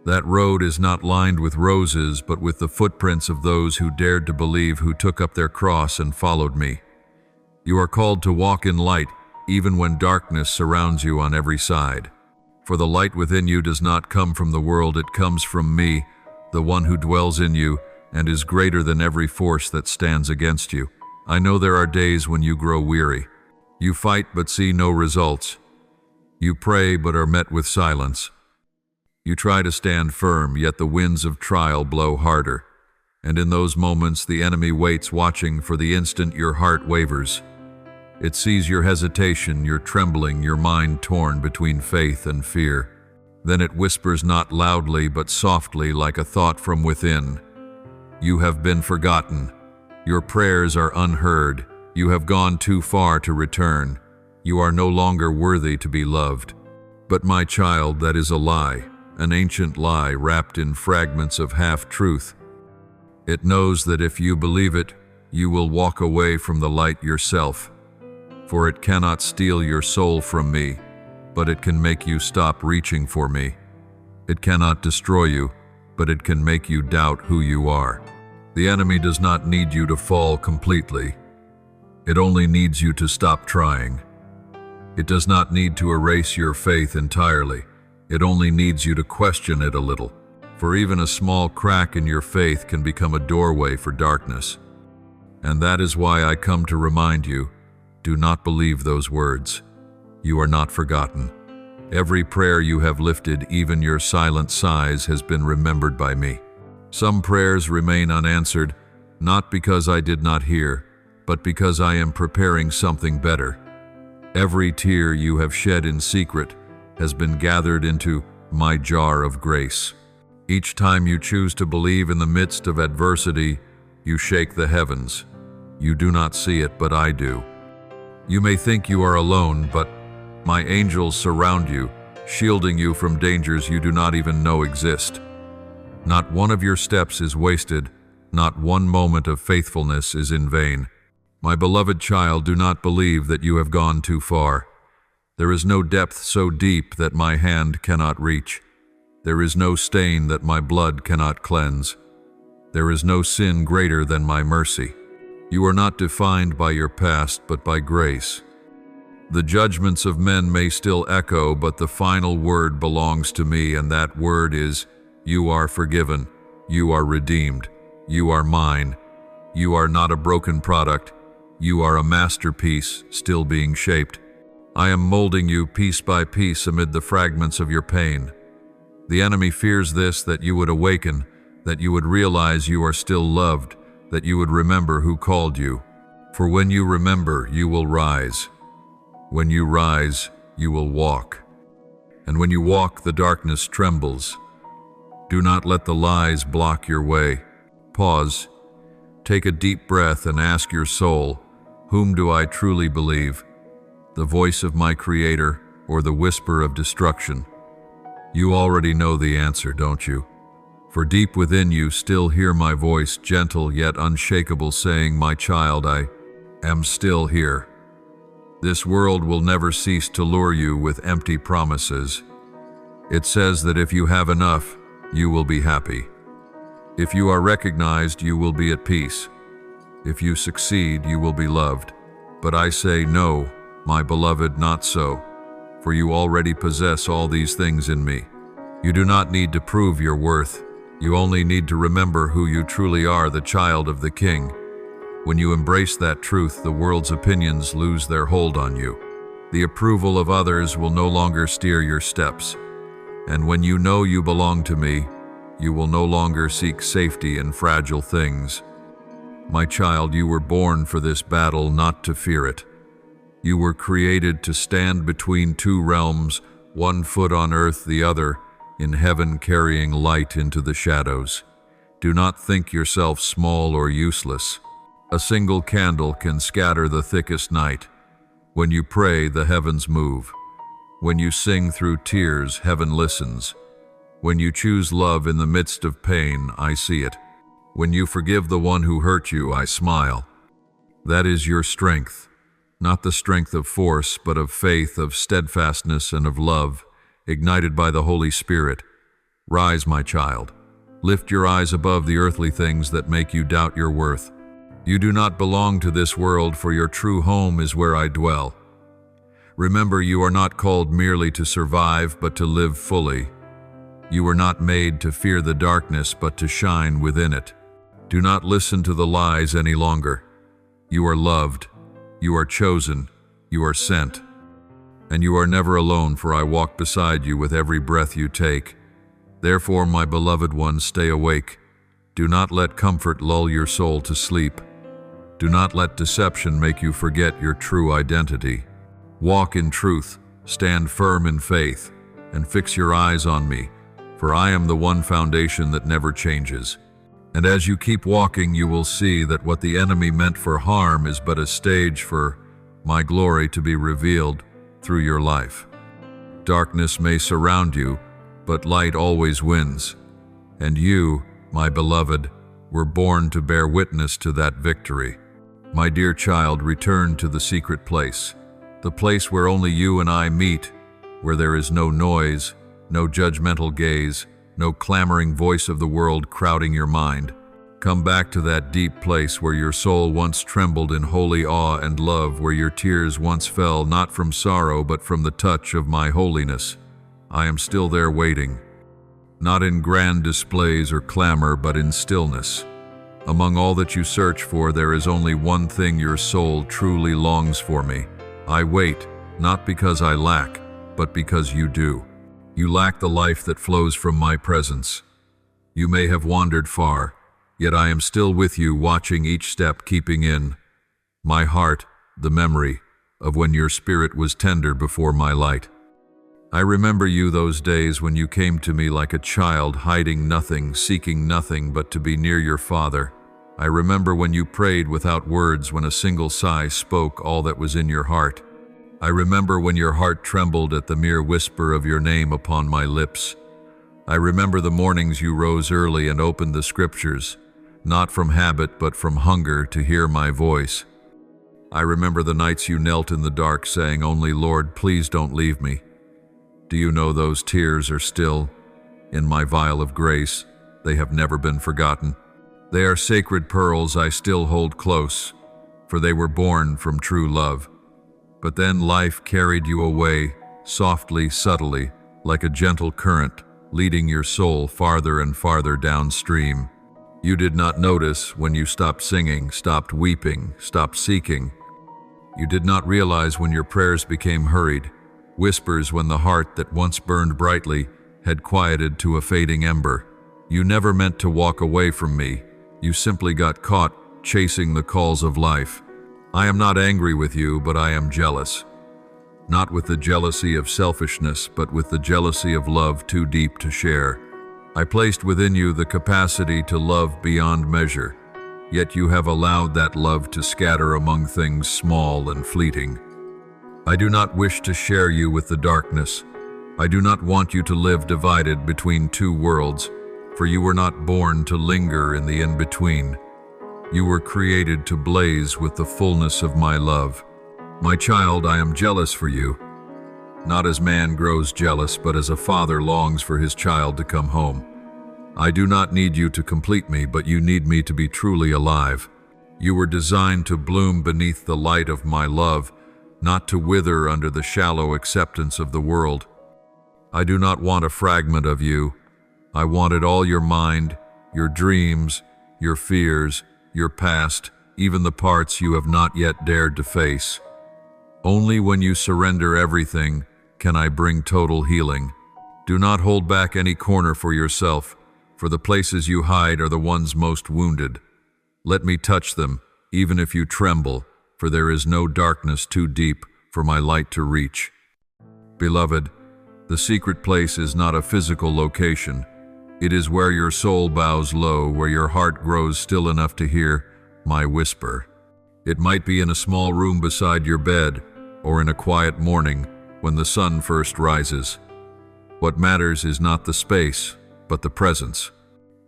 That road is not lined with roses, but with the footprints of those who dared to believe, who took up their cross and followed me. You are called to walk in light, even when darkness surrounds you on every side. For the light within you does not come from the world, it comes from me, the one who dwells in you and is greater than every force that stands against you. I know there are days when you grow weary. You fight but see no results. You pray but are met with silence. You try to stand firm, yet the winds of trial blow harder. And in those moments the enemy waits, watching for the instant your heart wavers. It sees your hesitation, your trembling, your mind torn between faith and fear. Then it whispers, not loudly but softly, like a thought from within. You have been forgotten. Your prayers are unheard. You have gone too far to return. You are no longer worthy to be loved. But my child, that is a lie, an ancient lie wrapped in fragments of half-truth. It knows that if you believe it, you will walk away from the light yourself. for it cannot steal your soul from me, but it can make you stop reaching for me. It cannot destroy you, but it can make you doubt who you are. The enemy does not need you to fall completely. It only needs you to stop trying. It does not need to erase your faith entirely. It only needs you to question it a little. For even a small crack in your faith can become a doorway for darkness. And that is why I come to remind you, do not believe those words. You are not forgotten. Every prayer you have lifted, even your silent sighs, has been remembered by me. Some prayers remain unanswered, not because I did not hear, but because I am preparing something better. Every tear you have shed in secret has been gathered into my jar of grace. Each time you choose to believe in the midst of adversity, you shake the heavens. You do not see it, but I do. You may think you are alone, but my angels surround you, shielding you from dangers you do not even know exist. Not one of your steps is wasted, not one moment of faithfulness is in vain. My beloved child, do not believe that you have gone too far. There is no depth so deep that my hand cannot reach. There is no stain that my blood cannot cleanse. There is no sin greater than my mercy. You are not defined by your past, but by grace. The judgments of men may still echo, but the final word belongs to me, and that word is, you are forgiven, you are redeemed, you are mine. You are not a broken product, you are a masterpiece still being shaped. I am molding you piece by piece amid the fragments of your pain. The enemy fears this, that you would awaken, that you would realize you are still loved, that you would remember who called you. For when you remember, you will rise. When you rise, you will walk. And when you walk, the darkness trembles. Do not let the lies block your way. Pause, take a deep breath and ask your soul, whom do I truly believe? The voice of my Creator or the whisper of destruction? You already know the answer, don't you? For deep within you still hear my voice, gentle yet unshakable, saying, my child, I am still here. This world will never cease to lure you with empty promises. It says that if you have enough, you will be happy. If you are recognized, you will be at peace. If you succeed, you will be loved. But I say, no, my beloved, not so, for you already possess all these things in me. You do not need to prove your worth. You only need to remember who you truly are, the child of the King. When you embrace that truth, the world's opinions lose their hold on you. The approval of others will no longer steer your steps. And when you know you belong to me, you will no longer seek safety in fragile things. My child, you were born for this battle, not to fear it. You were created to stand between two realms, one foot on earth, the other in heaven, carrying light into the shadows. Do not think yourself small or useless. A single candle can scatter the thickest night. When you pray, the heavens move. When you sing through tears, heaven listens. When you choose love in the midst of pain, I see it. When you forgive the one who hurt you, I smile. That is your strength, not the strength of force, but of faith, of steadfastness, and of love, ignited by the Holy Spirit. Rise, my child. Lift your eyes above the earthly things that make you doubt your worth. You do not belong to this world, for your true home is where I dwell. Remember, you are not called merely to survive, but to live fully. You were not made to fear the darkness, but to shine within it. Do not listen to the lies any longer. You are loved, you are chosen, you are sent. And you are never alone, for I walk beside you with every breath you take. Therefore, my beloved one, stay awake. Do not let comfort lull your soul to sleep. Do not let deception make you forget your true identity. Walk in truth, stand firm in faith, and fix your eyes on me, for I am the one foundation that never changes. And as you keep walking, you will see that what the enemy meant for harm is but a stage for my glory to be revealed through your life. Darkness may surround you, but light always wins. And you, my beloved, were born to bear witness to that victory. My dear child, return to the secret place. the place where only you and I meet, where there is no noise, no judgmental gaze, no clamoring voice of the world crowding your mind. Come back to that deep place where your soul once trembled in holy awe and love, where your tears once fell not from sorrow but from the touch of my holiness. I am still there waiting, not in grand displays or clamor, but in stillness. Among all that you search for, there is only one thing your soul truly longs for me. I wait, not because I lack, but because you do. You lack the life that flows from my presence. You may have wandered far, yet I am still with you, watching each step, keeping in my heart the memory of when your spirit was tender before my light. I remember you, those days when you came to me like a child, hiding nothing, seeking nothing but to be near your Father. I remember when you prayed without words, when a single sigh spoke all that was in your heart. I remember when your heart trembled at the mere whisper of your name upon my lips. I remember the mornings you rose early and opened the scriptures, not from habit but from hunger to hear my voice. I remember the nights you knelt in the dark saying only, "Lord, please don't leave me." Do you know those tears are still in my vial of grace? They have never been forgotten. They are sacred pearls I still hold close, for they were born from true love. But then life carried you away, softly, subtly, like a gentle current, leading your soul farther and farther downstream. You did not notice when you stopped singing, stopped weeping, stopped seeking. You did not realize when your prayers became hurried, whispers when the heart that once burned brightly had quieted to a fading ember. You never meant to walk away from me. You simply got caught chasing the calls of life. I am not angry with you, but I am jealous. Not with the jealousy of selfishness, but with the jealousy of love too deep to share. I placed within you the capacity to love beyond measure, yet you have allowed that love to scatter among things small and fleeting. I do not wish to share you with the darkness. I do not want you to live divided between two worlds, for you were not born to linger in the in-between. You were created to blaze with the fullness of my love. My child, I am jealous for you. Not as man grows jealous, but as a father longs for his child to come home. I do not need you to complete me, but you need me to be truly alive. You were designed to bloom beneath the light of my love, not to wither under the shallow acceptance of the world. I do not want a fragment of you. I wanted all your mind, your dreams, your fears, your past, even the parts you have not yet dared to face. Only when you surrender everything can I bring total healing. Do not hold back any corner for yourself, for the places you hide are the ones most wounded. Let me touch them, even if you tremble, for there is no darkness too deep for my light to reach. Beloved, the secret place is not a physical location. It is where your soul bows low, where your heart grows still enough to hear my whisper. It might be in a small room beside your bed, or in a quiet morning when the sun first rises. What matters is not the space, but the presence.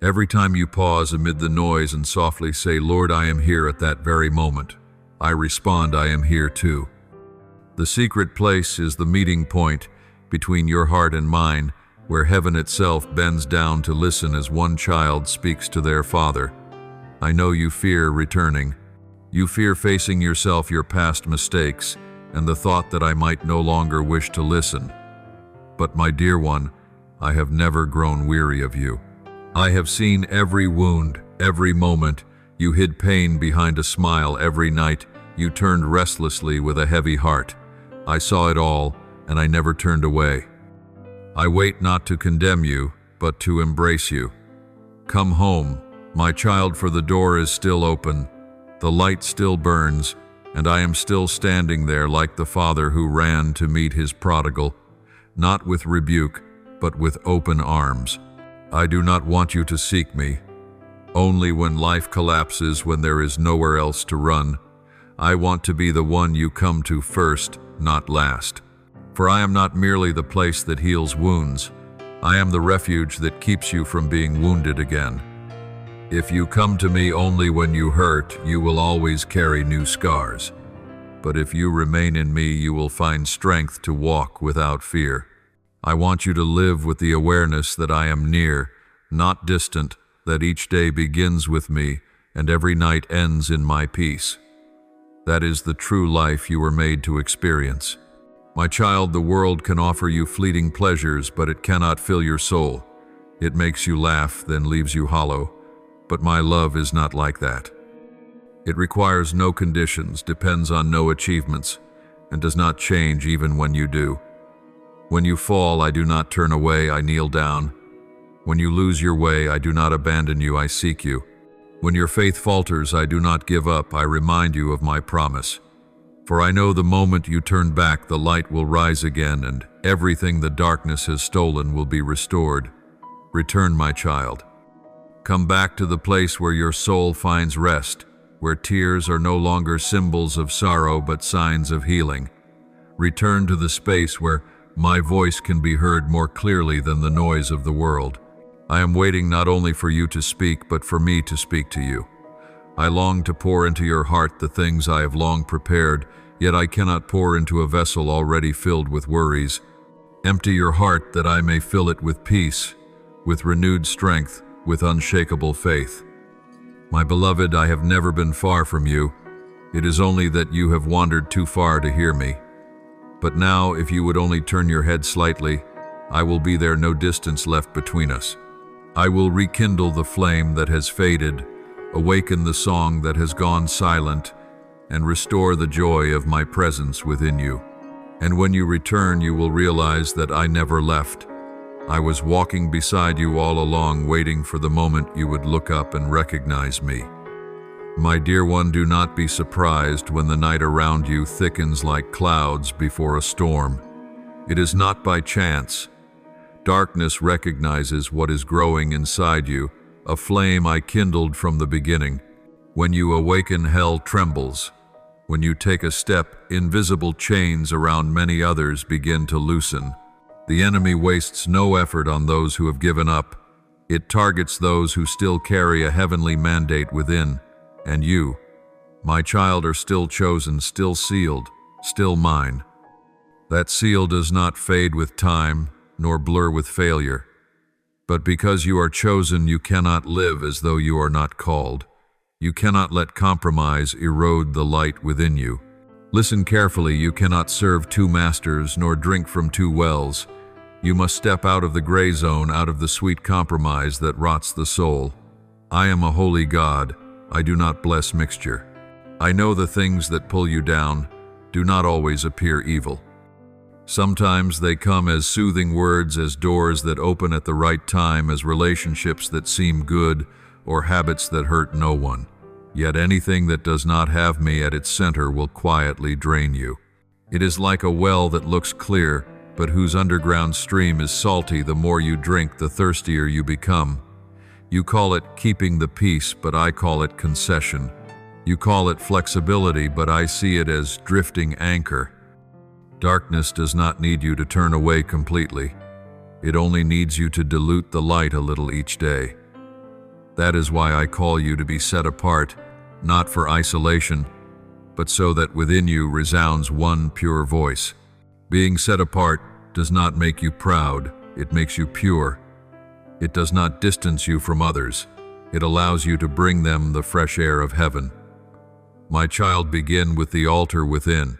Every time you pause amid the noise and softly say, "Lord, I am here," at that very moment, I respond, "I am here too." The secret place is the meeting point between your heart and mine, where heaven itself bends down to listen as one child speaks to their father. I know you fear returning. You fear facing yourself, your past mistakes, and the thought that I might no longer wish to listen. But my dear one, I have never grown weary of you. I have seen every wound, every moment. You hid pain behind a smile every night. You turned restlessly with a heavy heart. I saw it all, and I never turned away. I wait not to condemn you, but to embrace you. Come home, my child, for the door is still open, the light still burns, and I am still standing there like the father who ran to meet his prodigal, not with rebuke, but with open arms. I do not want you to seek me. Only when life collapses, when there is nowhere else to run, I want to be the one you come to first, not last. For I am not merely the place that heals wounds. I am the refuge that keeps you from being wounded again. If you come to me only when you hurt, you will always carry new scars. but if you remain in me, you will find strength to walk without fear. I want you to live with the awareness that I am near, not distant, that each day begins with me and every night ends in my peace. That is the true life you were made to experience. My child, the world can offer you fleeting pleasures, but it cannot fill your soul. It makes you laugh, then leaves you hollow. But my love is not like that. It requires no conditions, depends on no achievements, and does not change even when you do. When you fall, I do not turn away, I kneel down. When you lose your way, I do not abandon you, I seek you. When your faith falters, I do not give up, I remind you of my promise. For I know the moment you turn back, the light will rise again, and everything the darkness has stolen will be restored. Return, my child. Come back to the place where your soul finds rest, where tears are no longer symbols of sorrow but signs of healing. Return to the space where my voice can be heard more clearly than the noise of the world. I am waiting not only for you to speak, but for me to speak to you. I long to pour into your heart the things I have long prepared, yet I cannot pour into a vessel already filled with worries. Empty your heart that I may fill it with peace, with renewed strength, with unshakable faith. My beloved, I have never been far from you. It is only that you have wandered too far to hear me. But now, if you would only turn your head slightly, I will be there, no distance left between us. I will rekindle the flame that has faded, awaken the song that has gone silent, and restore the joy of my presence within you. And when you return, you will realize that I never left. I was walking beside you all along, waiting for the moment you would look up and recognize me. My dear one, do not be surprised when the night around you thickens like clouds before a storm. It is not by chance. Darkness recognizes what is growing inside you, a flame I kindled from the beginning. When you awaken, hell trembles. When you take a step, invisible chains around many others begin to loosen. The enemy wastes no effort on those who have given up. It targets those who still carry a heavenly mandate within. And you, my child, are still chosen, still sealed, still mine. That seal does not fade with time, nor blur with failure. But because you are chosen, you cannot live as though you are not called. You cannot let compromise erode the light within you. Listen carefully, you cannot serve two masters, nor drink from two wells. You must step out of the gray zone, out of the sweet compromise that rots the soul. I am a holy God. I do not bless mixture. I know the things that pull you down do not always appear evil. Sometimes they come as soothing words, as doors that open at the right time, as relationships that seem good, or habits that hurt no one. Yet anything that does not have me at its center will quietly drain you. It is like a well that looks clear, but whose underground stream is salty. The more you drink, the thirstier you become. You call it keeping the peace, but I call it concession. You call it flexibility, but I see it as drifting anchor. Darkness does not need you to turn away completely. It only needs you to dilute the light a little each day. That is why I call you to be set apart, not for isolation, but so that within you resounds one pure voice. Being set apart does not make you proud, it makes you pure. It does not distance you from others. It allows you to bring them the fresh air of heaven. My child, begin with the altar within.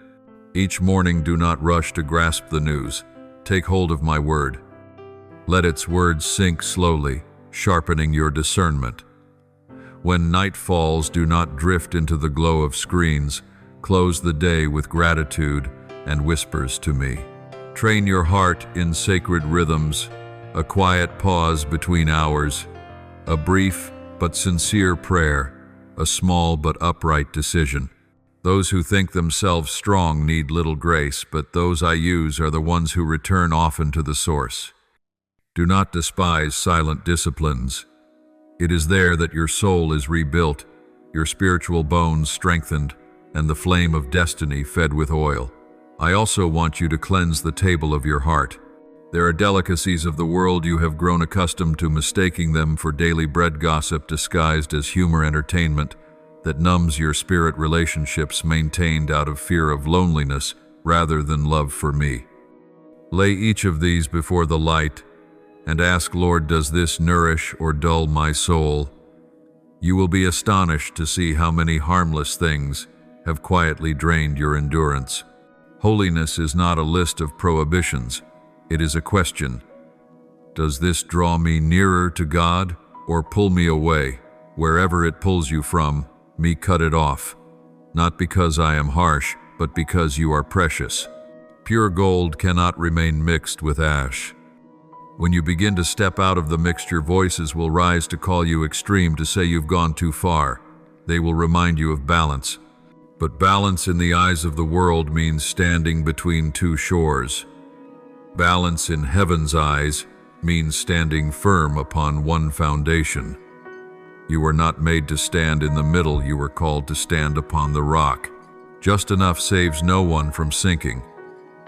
Each morning, do not rush to grasp the news. Take hold of my word. Let its words sink slowly, sharpening your discernment. When night falls, do not drift into the glow of screens. Close the day with gratitude and whispers to me. Train your heart in sacred rhythms, a quiet pause between hours, a brief but sincere prayer, a small but upright decision. Those who think themselves strong need little grace, but those I use are the ones who return often to the source. Do not despise silent disciplines. It is there that your soul is rebuilt, your spiritual bones strengthened, and the flame of destiny fed with oil. I also want you to cleanse the table of your heart. There are delicacies of the world you have grown accustomed to, mistaking them for daily bread, gossip disguised as humor, entertainment. that numbs your spirit relationships maintained out of fear of loneliness rather than love for me. Lay each of these before the light and ask, Lord, does this nourish or dull my soul? You will be astonished to see how many harmless things have quietly drained your endurance. Holiness is not a list of prohibitions. It is a question. Does this draw me nearer to God or pull me away? Wherever it pulls you from, me cut it off. Not because I am harsh, but because you are precious. Pure gold cannot remain mixed with ash. When you begin to step out of the mixture, voices will rise to call you extreme, to say you've gone too far. They will remind you of balance. But balance in the eyes of the world means standing between two shores. Balance in heaven's eyes means standing firm upon one foundation. You were not made to stand in the middle, you were called to stand upon the rock. Just enough saves no one from sinking.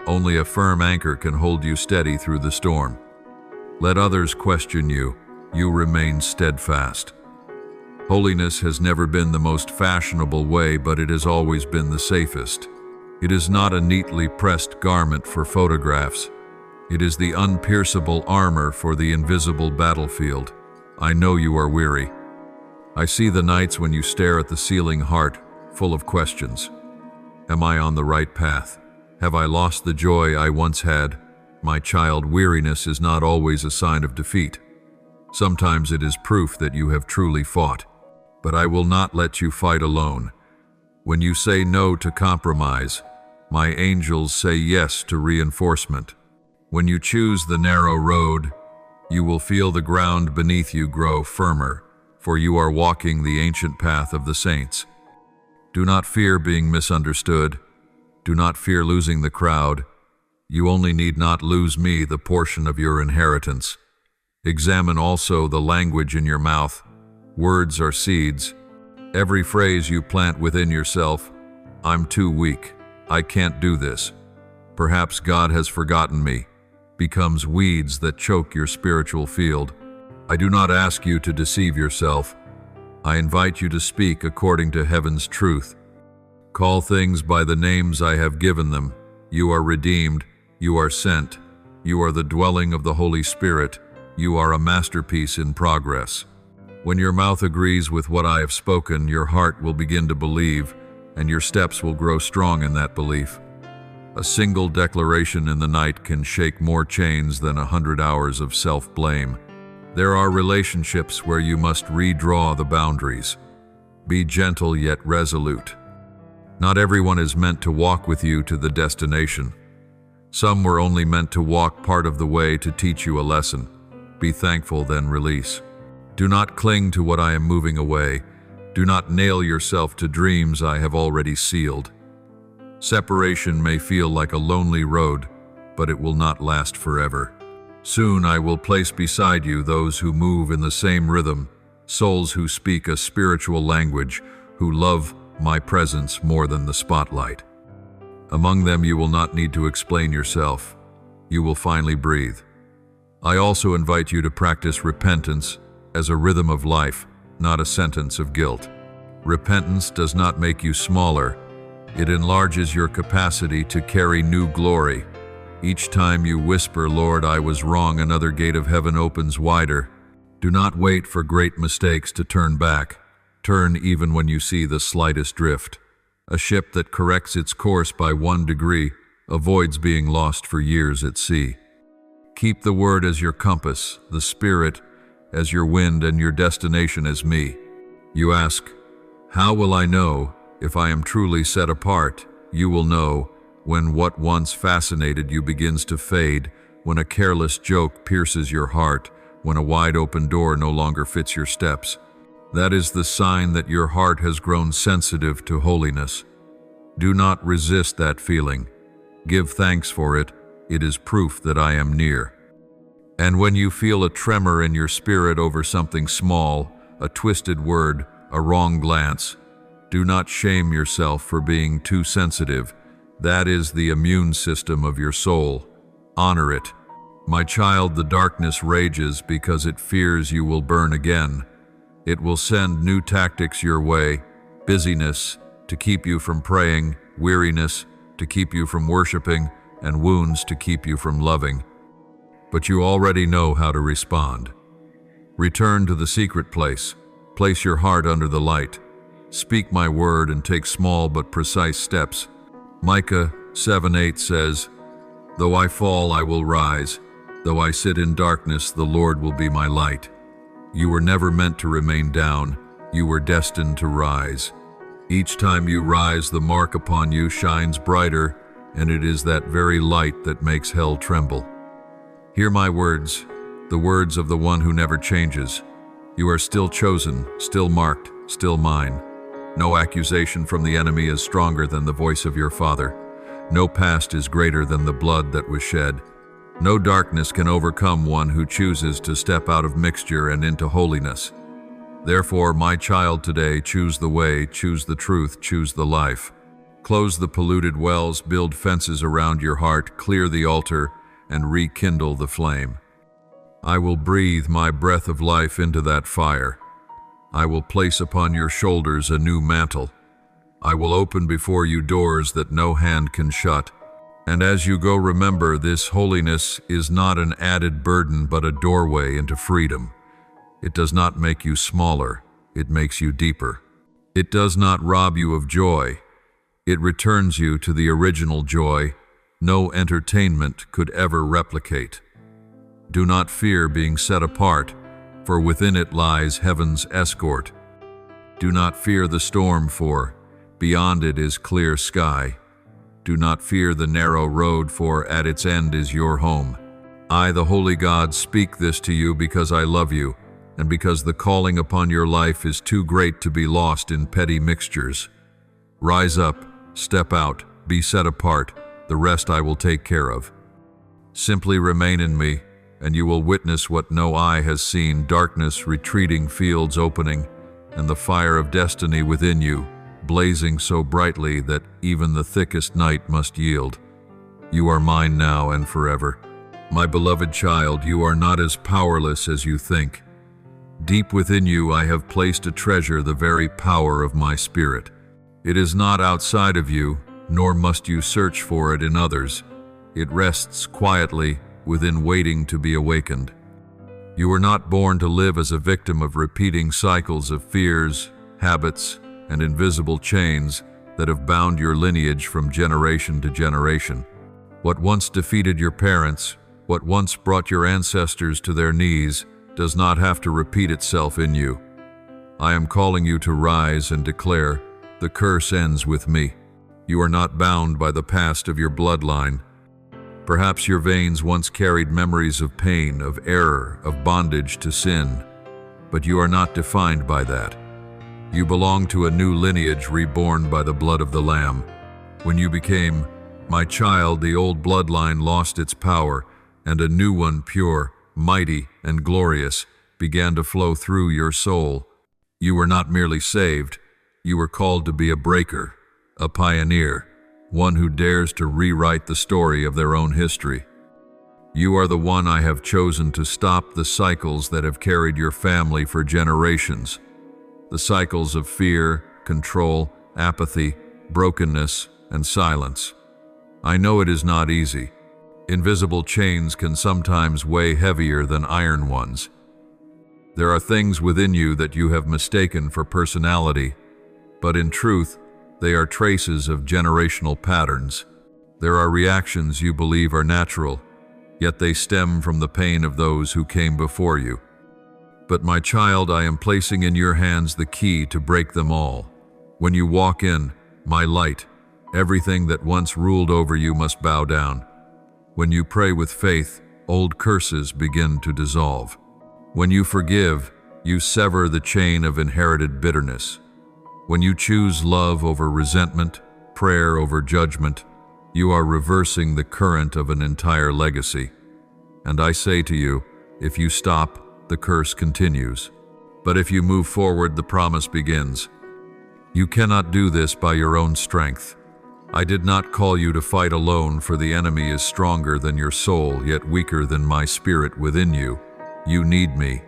Only a firm anchor can hold you steady through the storm. Let others question you, you remain steadfast. Holiness has never been the most fashionable way, but it has always been the safest. It is not a neatly pressed garment for photographs. It is the unpierceable armor for the invisible battlefield. I know you are weary. I see the nights when you stare at the ceiling, heart full of questions. Am I on the right path? Have I lost the joy I once had? My child, weariness is not always a sign of defeat. Sometimes it is proof that you have truly fought. But I will not let you fight alone. When you say no to compromise, my angels say yes to reinforcement. When you choose the narrow road, you will feel the ground beneath you grow firmer, for you are walking the ancient path of the saints. Do not fear being misunderstood. Do not fear losing the crowd. You only need not lose me, the portion of your inheritance. Examine also the language in your mouth. Words are seeds. Every phrase you plant within yourself, I'm too weak, I can't do this, perhaps God has forgotten me, becomes weeds that choke your spiritual field. I do not ask you to deceive yourself. I invite you to speak according to heaven's truth. Call things by the names I have given them. You are redeemed. You are sent. You are the dwelling of the Holy Spirit. You are a masterpiece in progress. When your mouth agrees with what I have spoken, your heart will begin to believe, and your steps will grow strong in that belief. A single declaration in the night can shake more chains than 100 hours of self-blame. There are relationships where you must redraw the boundaries. Be gentle yet resolute. Not everyone is meant to walk with you to the destination. Some were only meant to walk part of the way to teach you a lesson. Be thankful, then release. Do not cling to what I am moving away. Do not nail yourself to dreams I have already sealed. Separation may feel like a lonely road, but it will not last forever. Soon I will place beside you those who move in the same rhythm, souls who speak a spiritual language, who love my presence more than the spotlight. Among them you will not need to explain yourself. You will finally breathe. I also invite you to practice repentance as a rhythm of life, not a sentence of guilt. Repentance does not make you smaller. It enlarges your capacity to carry new glory. Each time you whisper, Lord, I was wrong, another gate of heaven opens wider. Do not wait for great mistakes to turn back. Turn even when you see the slightest drift. A ship that corrects its course by 1 degree avoids being lost for years at sea. Keep the word as your compass, the Spirit as your wind, and your destination as me. You ask, how will I know if I am truly set apart? You will know when what once fascinated you begins to fade, when a careless joke pierces your heart, when a wide open door no longer fits your steps. That is the sign that your heart has grown sensitive to holiness. Do not resist that feeling. Give thanks for it. It is proof that I am near. And when you feel a tremor in your spirit over something small, a twisted word, a wrong glance, do not shame yourself for being too sensitive. That is the immune system of your soul. Honor it. My child, the darkness rages because it fears you will burn again. It will send new tactics your way, busyness to keep you from praying, weariness to keep you from worshiping, and wounds to keep you from loving. But you already know how to respond. Return to the secret place. Place your heart under the light. Speak my word and take small but precise steps. Micah 7:8 says, "Though I fall, I will rise. Though I sit in darkness, the Lord will be my light." You were never meant to remain down. You were destined to rise. Each time you rise, the mark upon you shines brighter, and it is that very light that makes hell tremble. Hear my words, the words of the one who never changes. You are still chosen, still marked, still mine. No accusation from the enemy is stronger than the voice of your Father. No past is greater than the blood that was shed. No darkness can overcome one who chooses to step out of mixture and into holiness. Therefore, my child, today, choose the way, choose the truth, choose the life. Close the polluted wells, build fences around your heart, clear the altar, and rekindle the flame. I will breathe my breath of life into that fire. I will place upon your shoulders a new mantle. I will open before you doors that no hand can shut. And as you go, remember, this holiness is not an added burden but a doorway into freedom. It does not make you smaller, it makes you deeper. It does not rob you of joy, it returns you to the original joy no entertainment could ever replicate. Do not fear being set apart, for within it lies heaven's escort. Do not fear the storm, for beyond it is clear sky. Do not fear the narrow road, for at its end is your home. I, the Holy God, speak this to you because I love you, and because the calling upon your life is too great to be lost in petty mixtures. Rise up, step out, be set apart, the rest I will take care of. Simply remain in me, and you will witness what no eye has seen, darkness retreating, fields opening, and the fire of destiny within you, blazing so brightly that even the thickest night must yield. You are mine now and forever. My beloved child, you are not as powerless as you think. Deep within you I have placed a treasure, the very power of my Spirit. It is not outside of you, nor must you search for it in others. It rests quietly within, waiting to be awakened. You were not born to live as a victim of repeating cycles of fears, habits, and invisible chains that have bound your lineage from generation to generation. What once defeated your parents, what once brought your ancestors to their knees, does not have to repeat itself in you. I am calling you to rise and declare, the curse ends with me. You are not bound by the past of your bloodline. Perhaps your veins once carried memories of pain, of error, of bondage to sin, but you are not defined by that. You belong to a new lineage reborn by the blood of the Lamb. When you became my child, the old bloodline lost its power, and a new one, pure, mighty, and glorious, began to flow through your soul. You were not merely saved, you were called to be a breaker, a pioneer, one who dares to rewrite the story of their own history. You are the one I have chosen to stop the cycles that have carried your family for generations. The cycles of fear, control, apathy, brokenness, and silence. I know it is not easy. Invisible chains can sometimes weigh heavier than iron ones. There are things within you that you have mistaken for personality, but in truth, they are traces of generational patterns. There are reactions you believe are natural, yet they stem from the pain of those who came before you. But my child, I am placing in your hands the key to break them all. When you walk in, my light, everything that once ruled over you must bow down. When you pray with faith, old curses begin to dissolve. When you forgive, you sever the chain of inherited bitterness. When you choose love over resentment, prayer over judgment, you are reversing the current of an entire legacy. And I say to you, if you stop, the curse continues. But if you move forward, the promise begins. You cannot do this by your own strength. I did not call you to fight alone, for the enemy is stronger than your soul, yet weaker than my spirit within you. You need me.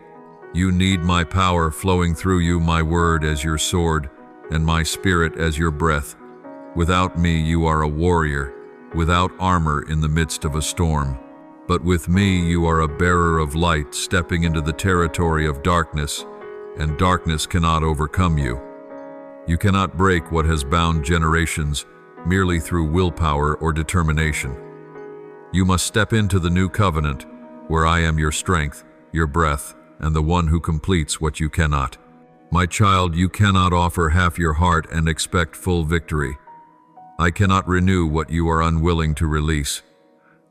You need my power flowing through you, my word as your sword, and my spirit as your breath. Without me you are a warrior, without armor in the midst of a storm. But with me you are a bearer of light, stepping into the territory of darkness, and darkness cannot overcome you. You cannot break what has bound generations merely through willpower or determination. You must step into the new covenant, where I am your strength, your breath, and the one who completes what you cannot. My child, you cannot offer half your heart and expect full victory. I cannot renew what you are unwilling to release.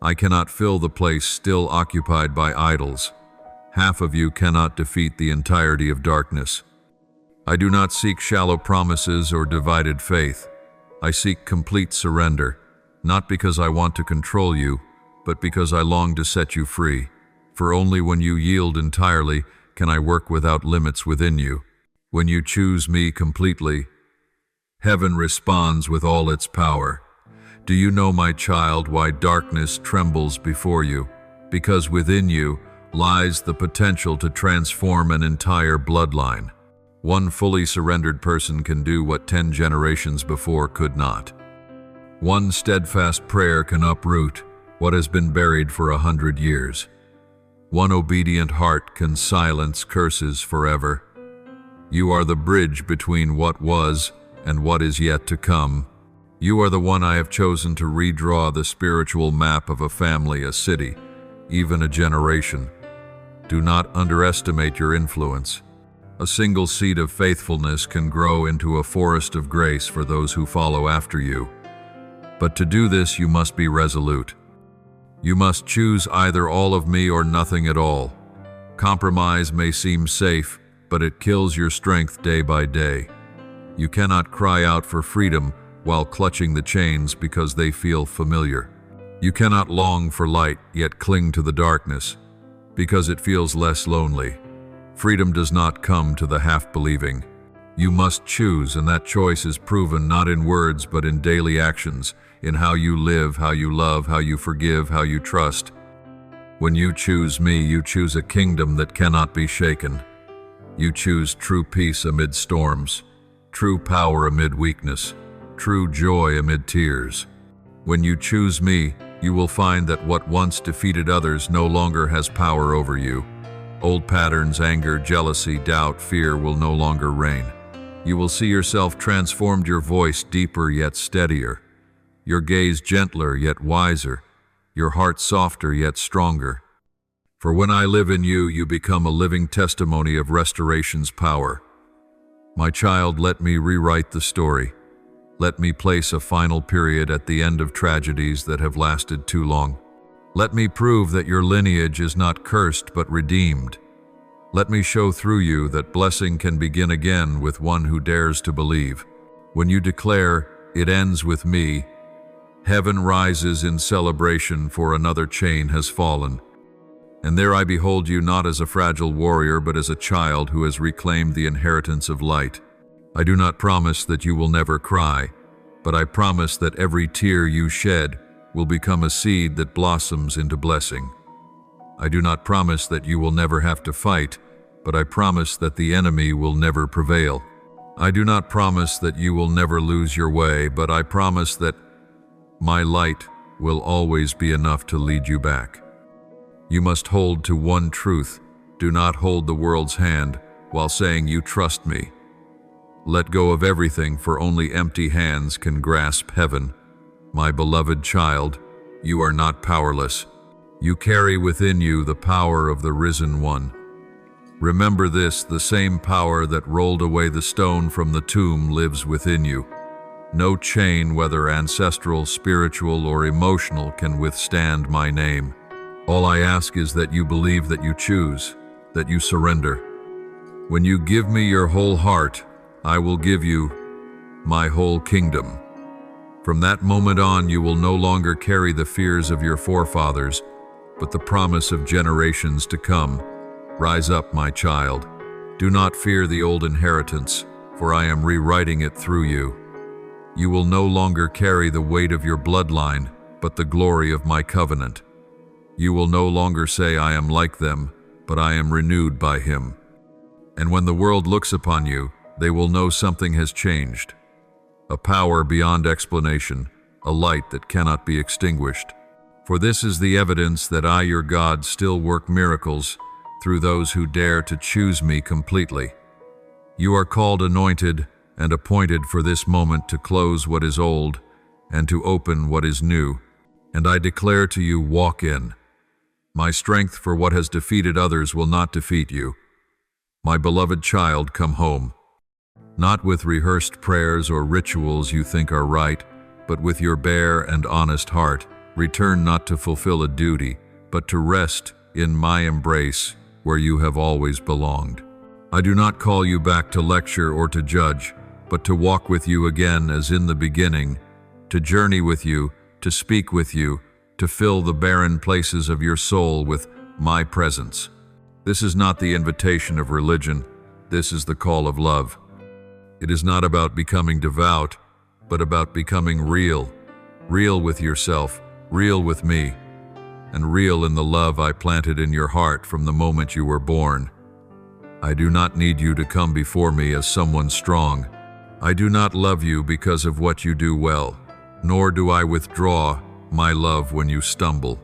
I cannot fill the place still occupied by idols. Half of you cannot defeat the entirety of darkness. I do not seek shallow promises or divided faith. I seek complete surrender, not because I want to control you, but because I long to set you free. For only when you yield entirely can I work without limits within you. When you choose me completely, heaven responds with all its power. Do you know, my child, why darkness trembles before you? Because within you lies the potential to transform an entire bloodline. One fully surrendered person can do what 10 generations before could not. One steadfast prayer can uproot what has been buried for 100 years. One obedient heart can silence curses forever. You are the bridge between what was and what is yet to come. You are the one I have chosen to redraw the spiritual map of a family, a city, even a generation. Do not underestimate your influence. A single seed of faithfulness can grow into a forest of grace for those who follow after you. But to do this, you must be resolute. You must choose either all of me or nothing at all. Compromise may seem safe, but it kills your strength day by day. You cannot cry out for freedom while clutching the chains because they feel familiar. You cannot long for light yet cling to the darkness because it feels less lonely. Freedom does not come to the half-believing. You must choose, and that choice is proven not in words but in daily actions, in how you live, how you love, how you forgive, how you trust. When you choose me, you choose a kingdom that cannot be shaken. You choose true peace amid storms, true power amid weakness, true joy amid tears. When you choose me, you will find that what once defeated others no longer has power over you. Old patterns, anger, jealousy, doubt, fear will no longer reign. You will see yourself transformed, your voice deeper yet steadier, your gaze gentler yet wiser, your heart softer yet stronger. For when I live in you, you become a living testimony of restoration's power. My child, let me rewrite the story. Let me place a final period at the end of tragedies that have lasted too long. Let me prove that your lineage is not cursed but redeemed. Let me show through you that blessing can begin again with one who dares to believe. When you declare, "It ends with me," heaven rises in celebration, for another chain has fallen. And there I behold you not as a fragile warrior but as a child who has reclaimed the inheritance of light. I do not promise that you will never cry, but I promise that every tear you shed will become a seed that blossoms into blessing. I do not promise that you will never have to fight, but I promise that the enemy will never prevail. I do not promise that you will never lose your way, but I promise that my light will always be enough to lead you back. You must hold to one truth. Do not hold the world's hand while saying you trust me. Let go of everything, for only empty hands can grasp heaven. My beloved child, you are not powerless. You carry within you the power of the risen one. Remember this, the same power that rolled away the stone from the tomb lives within you. No chain, whether ancestral, spiritual, or emotional, can withstand my name. All I ask is that you believe, that you choose, that you surrender. When you give me your whole heart, I will give you my whole kingdom. From that moment on, you will no longer carry the fears of your forefathers, but the promise of generations to come. Rise up, my child. Do not fear the old inheritance, for I am rewriting it through you. You will no longer carry the weight of your bloodline, but the glory of my covenant. You will no longer say, "I am like them," but I am renewed by him. And when the world looks upon you, They will know something has changed. A power beyond explanation, a light that cannot be extinguished. For this is the evidence that I, your God, still work miracles through those who dare to choose me completely. You are called anointed and appointed for this moment to close what is old and to open what is new. And I declare to you, walk in. My strength for what has defeated others will not defeat you. My beloved child, come home. Not with rehearsed prayers or rituals you think are right, but with your bare and honest heart. Return not to fulfill a duty, but to rest in my embrace where you have always belonged. I do not call you back to lecture or to judge, but to walk with you again as in the beginning, to journey with you, to speak with you, to fill the barren places of your soul with my presence. This is not the invitation of religion, this is the call of love. It is not about becoming devout, but about becoming real. Real with yourself, real with me, and real in the love I planted in your heart from the moment you were born. I do not need you to come before me as someone strong. I do not love you because of what you do well, nor do I withdraw my love when you stumble.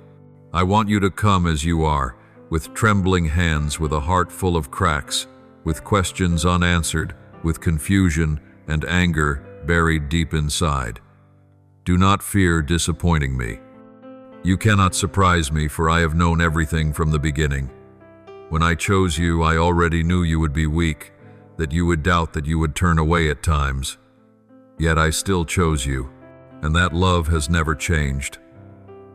I want you to come as you are, with trembling hands, with a heart full of cracks, with questions unanswered, with confusion and anger buried deep inside. Do not fear disappointing me. You cannot surprise me, for I have known everything from the beginning. When I chose you, I already knew you would be weak, that you would doubt, that you would turn away at times. Yet I still chose you, and that love has never changed.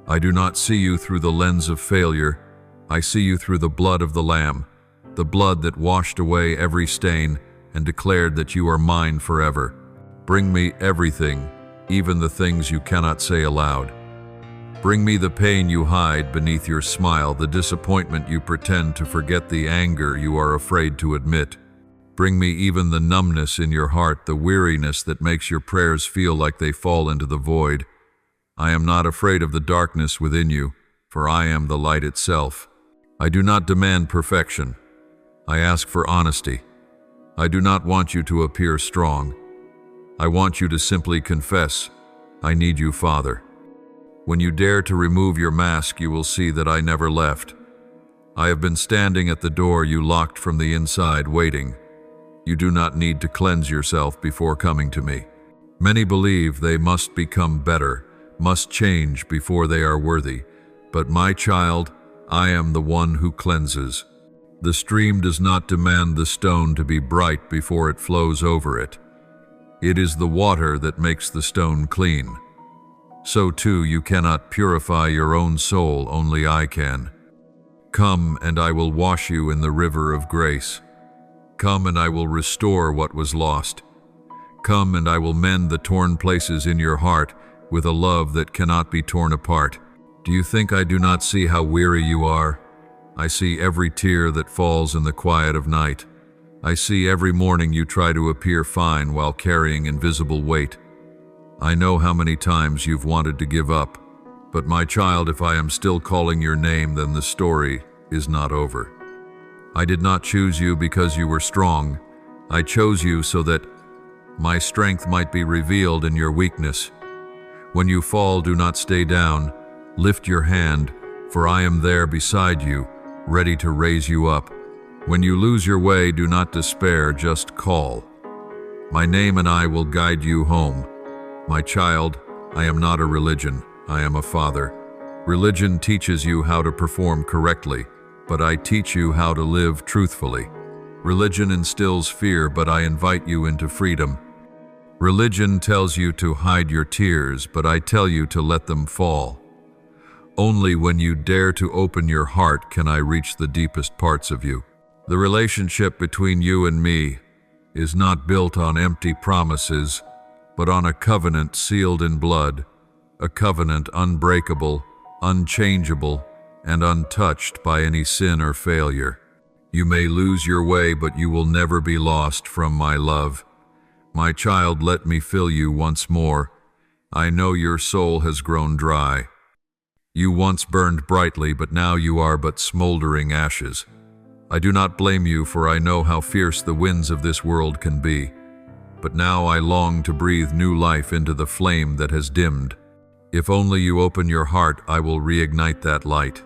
I do not see you through the lens of failure. I see you through the blood of the Lamb, the blood that washed away every stain and declared that you are mine forever. Bring me everything, even the things you cannot say aloud. Bring me the pain you hide beneath your smile, the disappointment you pretend to forget, the anger you are afraid to admit. Bring me even the numbness in your heart, the weariness that makes your prayers feel like they fall into the void. I am not afraid of the darkness within you, for I am the light itself. I do not demand perfection. I ask for honesty. I do not want you to appear strong. I want you to simply confess, I need you, Father. When you dare to remove your mask, you will see that I never left. I have been standing at the door you locked from the inside, waiting. You do not need to cleanse yourself before coming to me. Many believe they must become better, must change before they are worthy. But my child, I am the one who cleanses. The stream does not demand the stone to be bright before it flows over it. It is the water that makes the stone clean. So too you cannot purify your own soul, only I can. Come, and I will wash you in the river of grace. Come, and I will restore what was lost. Come, and I will mend the torn places in your heart with a love that cannot be torn apart. Do you think I do not see how weary you are? I see every tear that falls in the quiet of night. I see every morning you try to appear fine while carrying invisible weight. I know how many times you've wanted to give up. But my child, if I am still calling your name, then the story is not over. I did not choose you because you were strong. I chose you so that my strength might be revealed in your weakness. When you fall, do not stay down. Lift your hand, for I am there beside you, ready to raise you up. When you lose your way, do not despair, just call. My name and I will guide you home. My child, I am not a religion, I am a father. Religion teaches you how to perform correctly, but I teach you how to live truthfully. Religion instills fear, but I invite you into freedom. Religion tells you to hide your tears, but I tell you to let them fall. Only when you dare to open your heart can I reach the deepest parts of you. The relationship between you and me is not built on empty promises, but on a covenant sealed in blood, a covenant unbreakable, unchangeable, and untouched by any sin or failure. You may lose your way, but you will never be lost from my love. My child, let me fill you once more. I know your soul has grown dry. You once burned brightly, but now you are but smoldering ashes. I do not blame you, for I know how fierce the winds of this world can be. But now I long to breathe new life into the flame that has dimmed. If only you open your heart, I will reignite that light.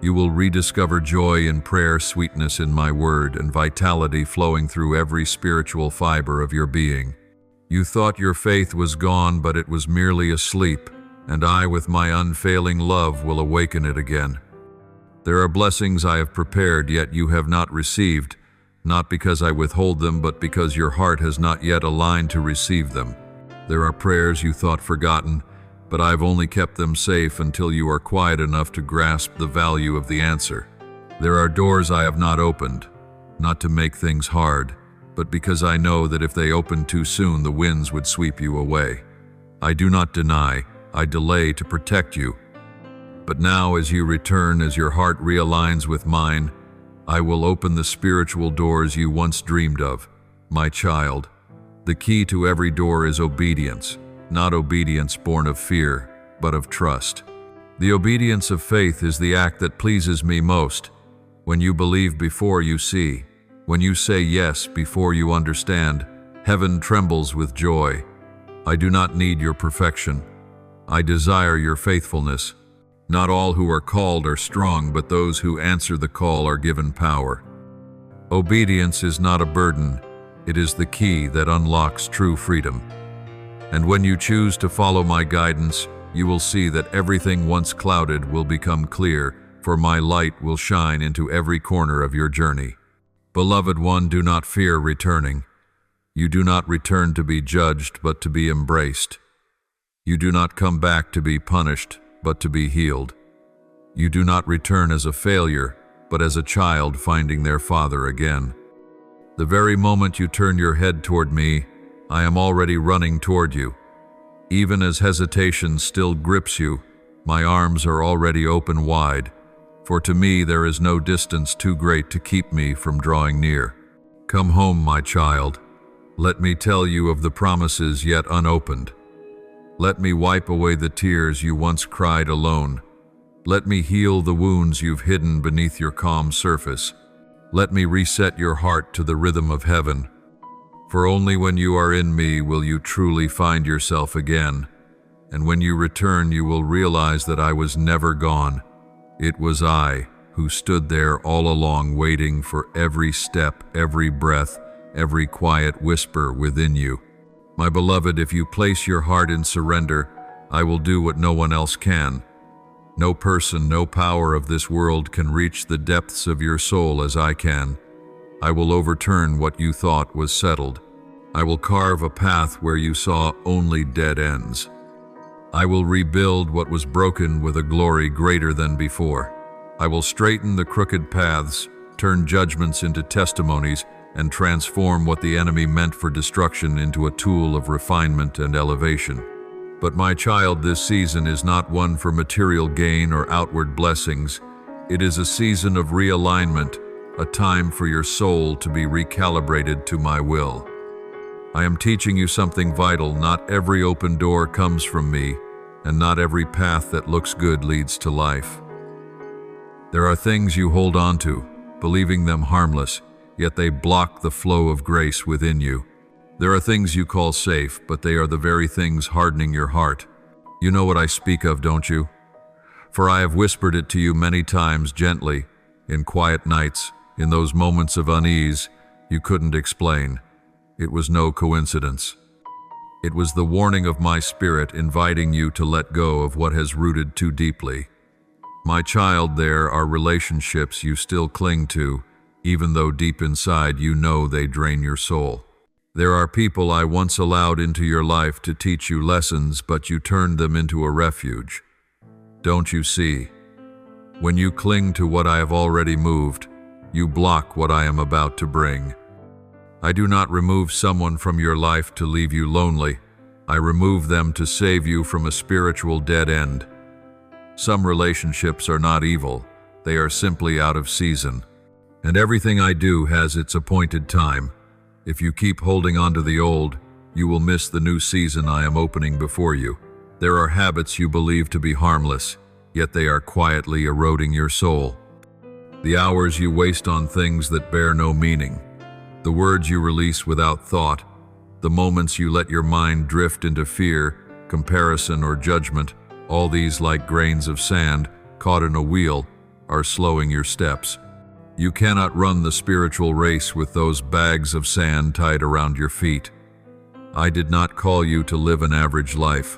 You will rediscover joy in prayer, sweetness in my word, and vitality flowing through every spiritual fiber of your being. You thought your faith was gone, but it was merely asleep, and I, with my unfailing love, will awaken it again. There are blessings I have prepared, yet you have not received, not because I withhold them, but because your heart has not yet aligned to receive them. There are prayers you thought forgotten, but I've only kept them safe until you are quiet enough to grasp the value of the answer. There are doors I have not opened, not to make things hard, but because I know that if they opened too soon, the winds would sweep you away. I do not deny, I delay to protect you. But now, as you return, as your heart realigns with mine, I will open the spiritual doors you once dreamed of. My child, the key to every door is obedience, not obedience born of fear, but of trust. The obedience of faith is the act that pleases me most. When you believe before you see, when you say yes before you understand, heaven trembles with joy. I do not need your perfection. I desire your faithfulness. Not all who are called are strong, but those who answer the call are given power. Obedience is not a burden. It is the key that unlocks true freedom. And when you choose to follow my guidance, you will see that everything once clouded will become clear, for my light will shine into every corner of your journey. Beloved one, do not fear returning. You do not return to be judged, but to be embraced. You do not come back to be punished, but to be healed. You do not return as a failure, but as a child finding their father again. The very moment you turn your head toward me, I am already running toward you. Even as hesitation still grips you, my arms are already open wide, for to me there is no distance too great to keep me from drawing near. Come home, my child. Let me tell you of the promises yet unopened. Let me wipe away the tears you once cried alone. Let me heal the wounds you've hidden beneath your calm surface. Let me reset your heart to the rhythm of heaven. For only when you are in me will you truly find yourself again. And when you return, you will realize that I was never gone. It was I who stood there all along, waiting for every step, every breath, every quiet whisper within you. My beloved, if you place your heart in surrender, I will do what no one else can. No person, no power of this world can reach the depths of your soul as I can. I will overturn what you thought was settled. I will carve a path where you saw only dead ends. I will rebuild what was broken with a glory greater than before. I will straighten the crooked paths, turn judgments into testimonies, and transform what the enemy meant for destruction into a tool of refinement and elevation. But my child, this season is not one for material gain or outward blessings. It is a season of realignment, a time for your soul to be recalibrated to my will. I am teaching you something vital. Not every open door comes from me, and not every path that looks good leads to life. There are things you hold on to, believing them harmless, yet they block the flow of grace within you. There are things you call safe, but they are the very things hardening your heart. You know what I speak of, don't you? For I have whispered it to you many times gently, in quiet nights, in those moments of unease you couldn't explain. It was no coincidence. It was the warning of my spirit inviting you to let go of what has rooted too deeply. My child, there are relationships you still cling to, even though deep inside you know they drain your soul. There are people I once allowed into your life to teach you lessons, but you turned them into a refuge. Don't you see? When you cling to what I have already moved, you block what I am about to bring. I do not remove someone from your life to leave you lonely. I remove them to save you from a spiritual dead end. Some relationships are not evil. They are simply out of season. And everything I do has its appointed time. If you keep holding on to the old, you will miss the new season I am opening before you. There are habits you believe to be harmless, yet they are quietly eroding your soul. the hours you waste on things that bear no meaning, the words you release without thought, the moments you let your mind drift into fear, comparison, or judgment, all these, like grains of sand caught in a wheel, are slowing your steps. You cannot run the spiritual race with those bags of sand tied around your feet. I did not call you to live an average life.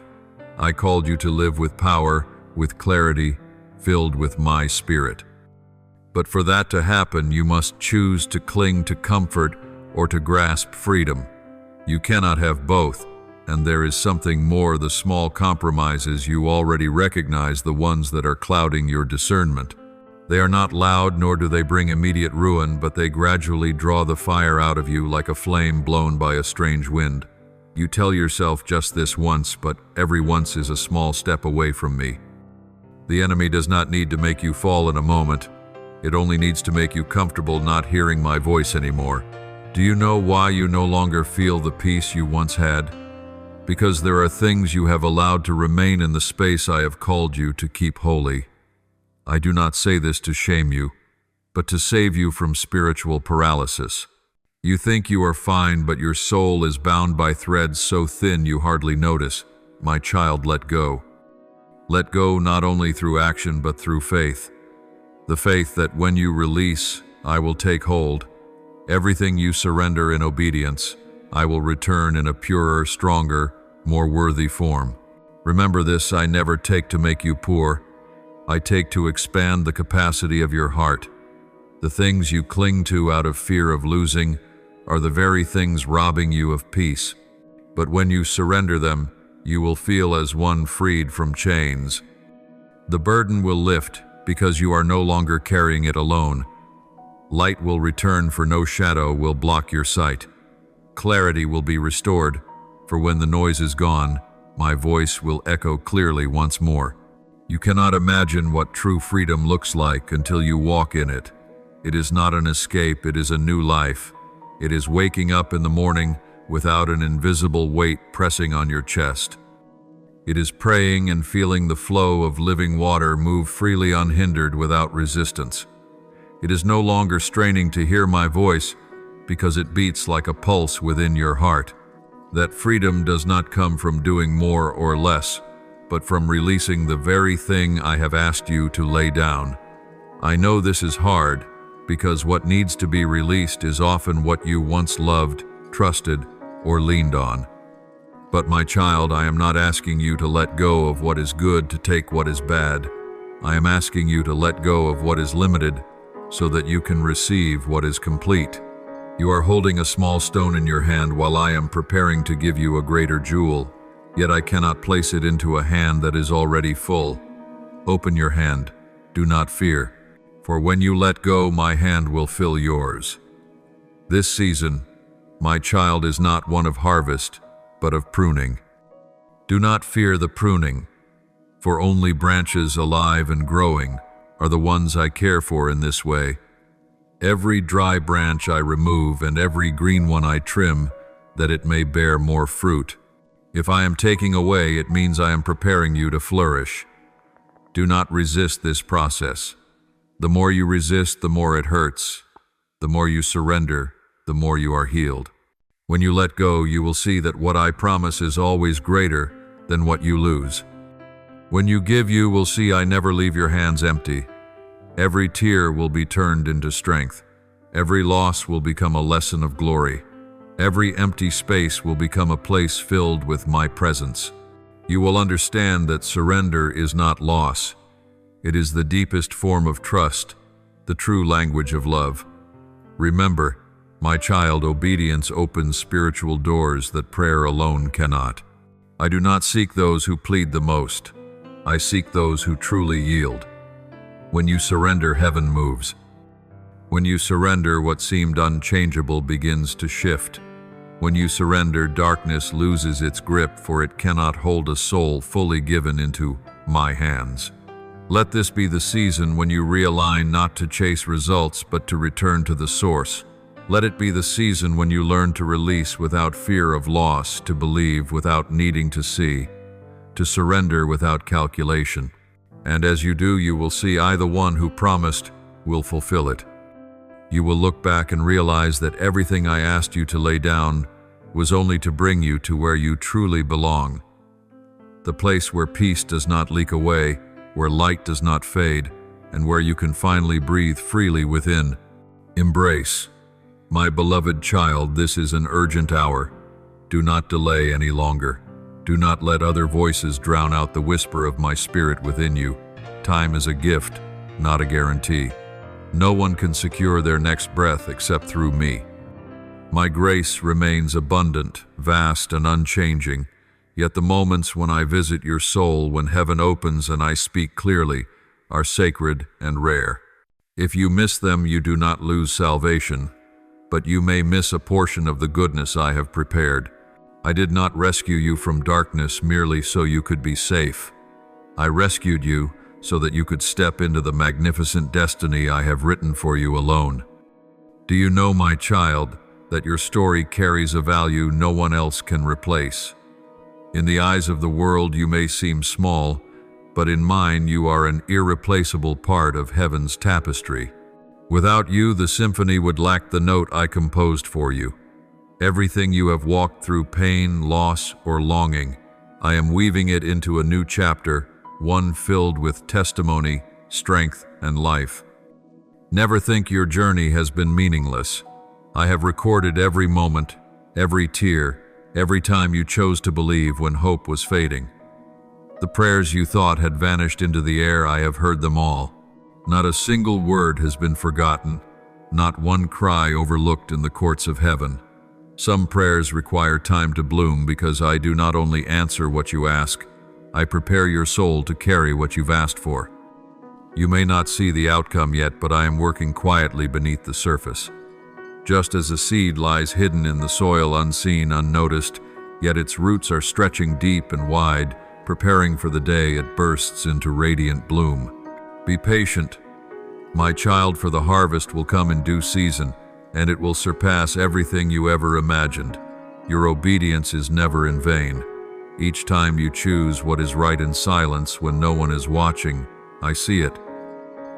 I called you to live with power, with clarity, filled with my spirit. But for that to happen, you must choose to cling to comfort or to grasp freedom. You cannot have both, and there is something more: the small compromises you already recognize, the ones that are clouding your discernment. They are not loud, nor do they bring immediate ruin, but they gradually draw the fire out of you like a flame blown by a strange wind. You tell yourself, just this once, but every once is a small step away from me. The enemy does not need to make you fall in a moment. It only needs to make you comfortable not hearing my voice anymore. Do you know why you no longer feel the peace you once had? Because there are things you have allowed to remain in the space I have called you to keep holy. I do not say this to shame you, but to save you from spiritual paralysis. You think you are fine, but your soul is bound by threads so thin you hardly notice. My child, let go. Let go not only through action but through faith. The faith that when you release, I will take hold. Everything you surrender in obedience, I will return in a purer, stronger, more worthy form. Remember this: I never take to make you poor. I take to expand the capacity of your heart. The things you cling to out of fear of losing are the very things robbing you of peace. But when you surrender them, you will feel as one freed from chains. The burden will lift because you are no longer carrying it alone. Light will return, for no shadow will block your sight. Clarity will be restored, for when the noise is gone, my voice will echo clearly once more. You cannot imagine what true freedom looks like until you walk in it. It is not an escape, it is a new life. It is waking up in the morning without an invisible weight pressing on your chest. It is praying and feeling the flow of living water move freely unhindered without resistance. It is no longer straining to hear my voice because it beats like a pulse within your heart. That freedom does not come from doing more or less, but from releasing the very thing I have asked you to lay down. I know this is hard, because what needs to be released is often what you once loved, trusted, or leaned on. But my child, I am not asking you to let go of what is good to take what is bad. I am asking you to let go of what is limited so that you can receive what is complete. You are holding a small stone in your hand while I am preparing to give you a greater jewel. Yet I cannot place it into a hand that is already full. Open your hand. Do not fear, for when you let go, my hand will fill yours. This season, my child, is not one of harvest, but of pruning. Do not fear the pruning, for only branches alive and growing are the ones I care for in this way. Every dry branch I remove and every green one I trim, that it may bear more fruit. If I am taking away, it means I am preparing you to flourish. Do not resist this process. The more you resist, the more it hurts. The more you surrender, the more you are healed. When you let go, you will see that what I promise is always greater than what you lose. When you give, you will see I never leave your hands empty. Every tear will be turned into strength. Every loss will become a lesson of glory. Every empty space will become a place filled with my presence. You will understand that surrender is not loss. It is the deepest form of trust, the true language of love. Remember, my child, obedience opens spiritual doors that prayer alone cannot. I do not seek those who plead the most. I seek those who truly yield. When you surrender, heaven moves. When you surrender, what seemed unchangeable begins to shift. When you surrender, darkness loses its grip, for it cannot hold a soul fully given into my hands. Let this be the season when you realign, not to chase results, but to return to the source. Let it be the season when you learn to release without fear of loss, to believe without needing to see, to surrender without calculation. And as you do, you will see I, the one who promised, will fulfill it. You will look back and realize that everything I asked you to lay down was only to bring you to where you truly belong. The place where peace does not leak away, where light does not fade, and where you can finally breathe freely within. Embrace. My beloved child, this is an urgent hour. Do not delay any longer. Do not let other voices drown out the whisper of my spirit within you. Time is a gift, not a guarantee. No one can secure their next breath except through me. My grace remains abundant, vast, and unchanging, yet the moments when I visit your soul, when heaven opens and I speak clearly, are sacred and rare. If you miss them, you do not lose salvation, but you may miss a portion of the goodness I have prepared. I did not rescue you from darkness merely so you could be safe. I rescued you so that you could step into the magnificent destiny I have written for you alone. Do you know, my child, that your story carries a value no one else can replace? In the eyes of the world, you may seem small, but in mine, you are an irreplaceable part of heaven's tapestry. Without you, the symphony would lack the note I composed for you. Everything you have walked through, pain, loss, or longing, I am weaving it into a new chapter, one filled with testimony, strength, and life. Never think your journey has been meaningless. I have recorded every moment, every tear, every time you chose to believe when hope was fading. The prayers you thought had vanished into the air, I have heard them all. Not a single word has been forgotten, not one cry overlooked in the courts of heaven. Some prayers require time to bloom because I do not only answer what you ask, I prepare your soul to carry what you've asked for. You may not see the outcome yet, but I am working quietly beneath the surface. Just as a seed lies hidden in the soil, unseen, unnoticed, yet its roots are stretching deep and wide, preparing for the day it bursts into radiant bloom. Be patient, my child, for the harvest will come in due season, and it will surpass everything you ever imagined. Your obedience is never in vain. Each time you choose what is right in silence when no one is watching, I see it.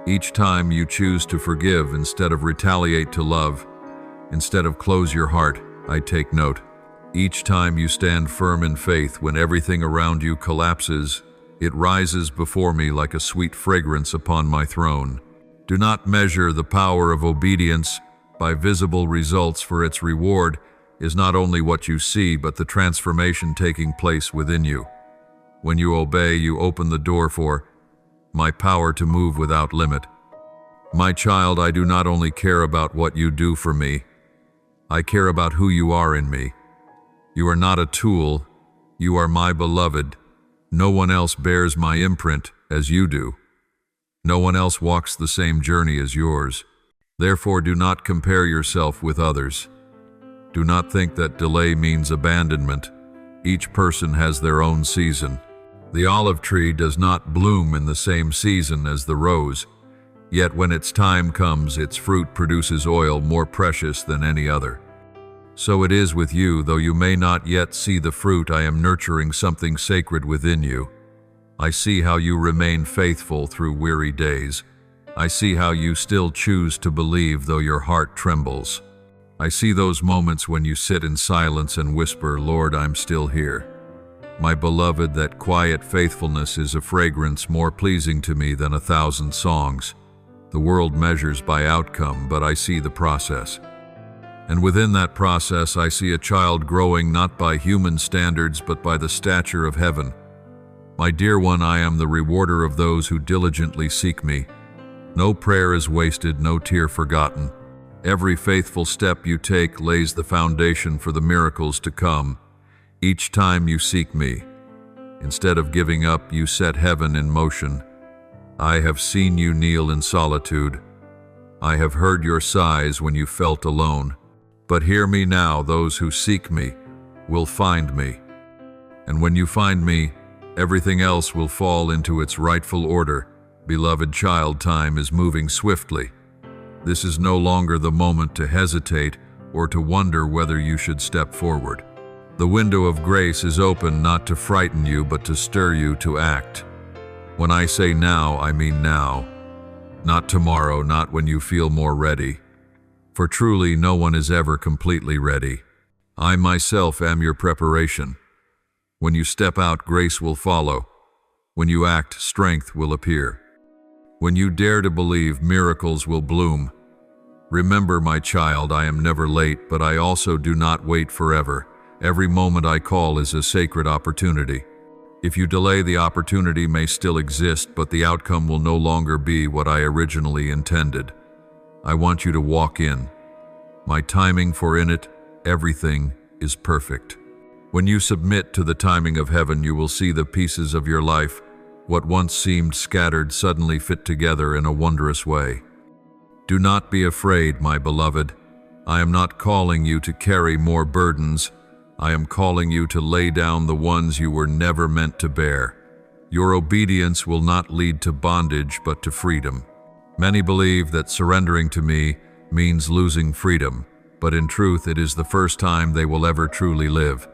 Each time you choose to forgive instead of retaliate, to love instead of close your heart, I take note. Each time you stand firm in faith when everything around you collapses, it rises before me like a sweet fragrance upon my throne. Do not measure the power of obedience by visible results, for its reward is not only what you see, but the transformation taking place within you. When you obey, you open the door for my power to move without limit. My child, I do not only care about what you do for me, I care about who you are in me. You are not a tool, you are my beloved. No one else bears my imprint as you do. No one else walks the same journey as yours. Therefore, do not compare yourself with others. Do not think that delay means abandonment. Each person has their own season. The olive tree does not bloom in the same season as the rose, yet when its time comes, its fruit produces oil more precious than any other. So it is with you, though you may not yet see the fruit, I am nurturing something sacred within you. I see how you remain faithful through weary days. I see how you still choose to believe though your heart trembles. I see those moments when you sit in silence and whisper, Lord, I'm still here. My beloved, that quiet faithfulness is a fragrance more pleasing to me than 1,000 songs. The world measures by outcome, but I see the process. And within that process, I see a child growing not by human standards, but by the stature of heaven. My dear one, I am the rewarder of those who diligently seek me. No prayer is wasted, no tear forgotten. Every faithful step you take lays the foundation for the miracles to come. Each time you seek me, instead of giving up, you set heaven in motion. I have seen you kneel in solitude. I have heard your sighs when you felt alone. But hear me now, those who seek me will find me. And when you find me, everything else will fall into its rightful order. Beloved child, time is moving swiftly. This is no longer the moment to hesitate or to wonder whether you should step forward. The window of grace is open not to frighten you, but to stir you to act. When I say now, I mean now. Not tomorrow, not when you feel more ready. For truly no one is ever completely ready. I myself am your preparation. When you step out, grace will follow. When you act, strength will appear. When you dare to believe, miracles will bloom. Remember, my child, I am never late, but I also do not wait forever. Every moment I call is a sacred opportunity. If you delay, the opportunity may still exist, but the outcome will no longer be what I originally intended. I want you to walk in. My timing for in it, everything is perfect. When you submit to the timing of heaven, you will see the pieces of your life, what once seemed scattered, suddenly fit together in a wondrous way. Do not be afraid, my beloved. I am not calling you to carry more burdens. I am calling you to lay down the ones you were never meant to bear. Your obedience will not lead to bondage, but to freedom. Many believe that surrendering to me means losing freedom, but in truth it is the first time they will ever truly live.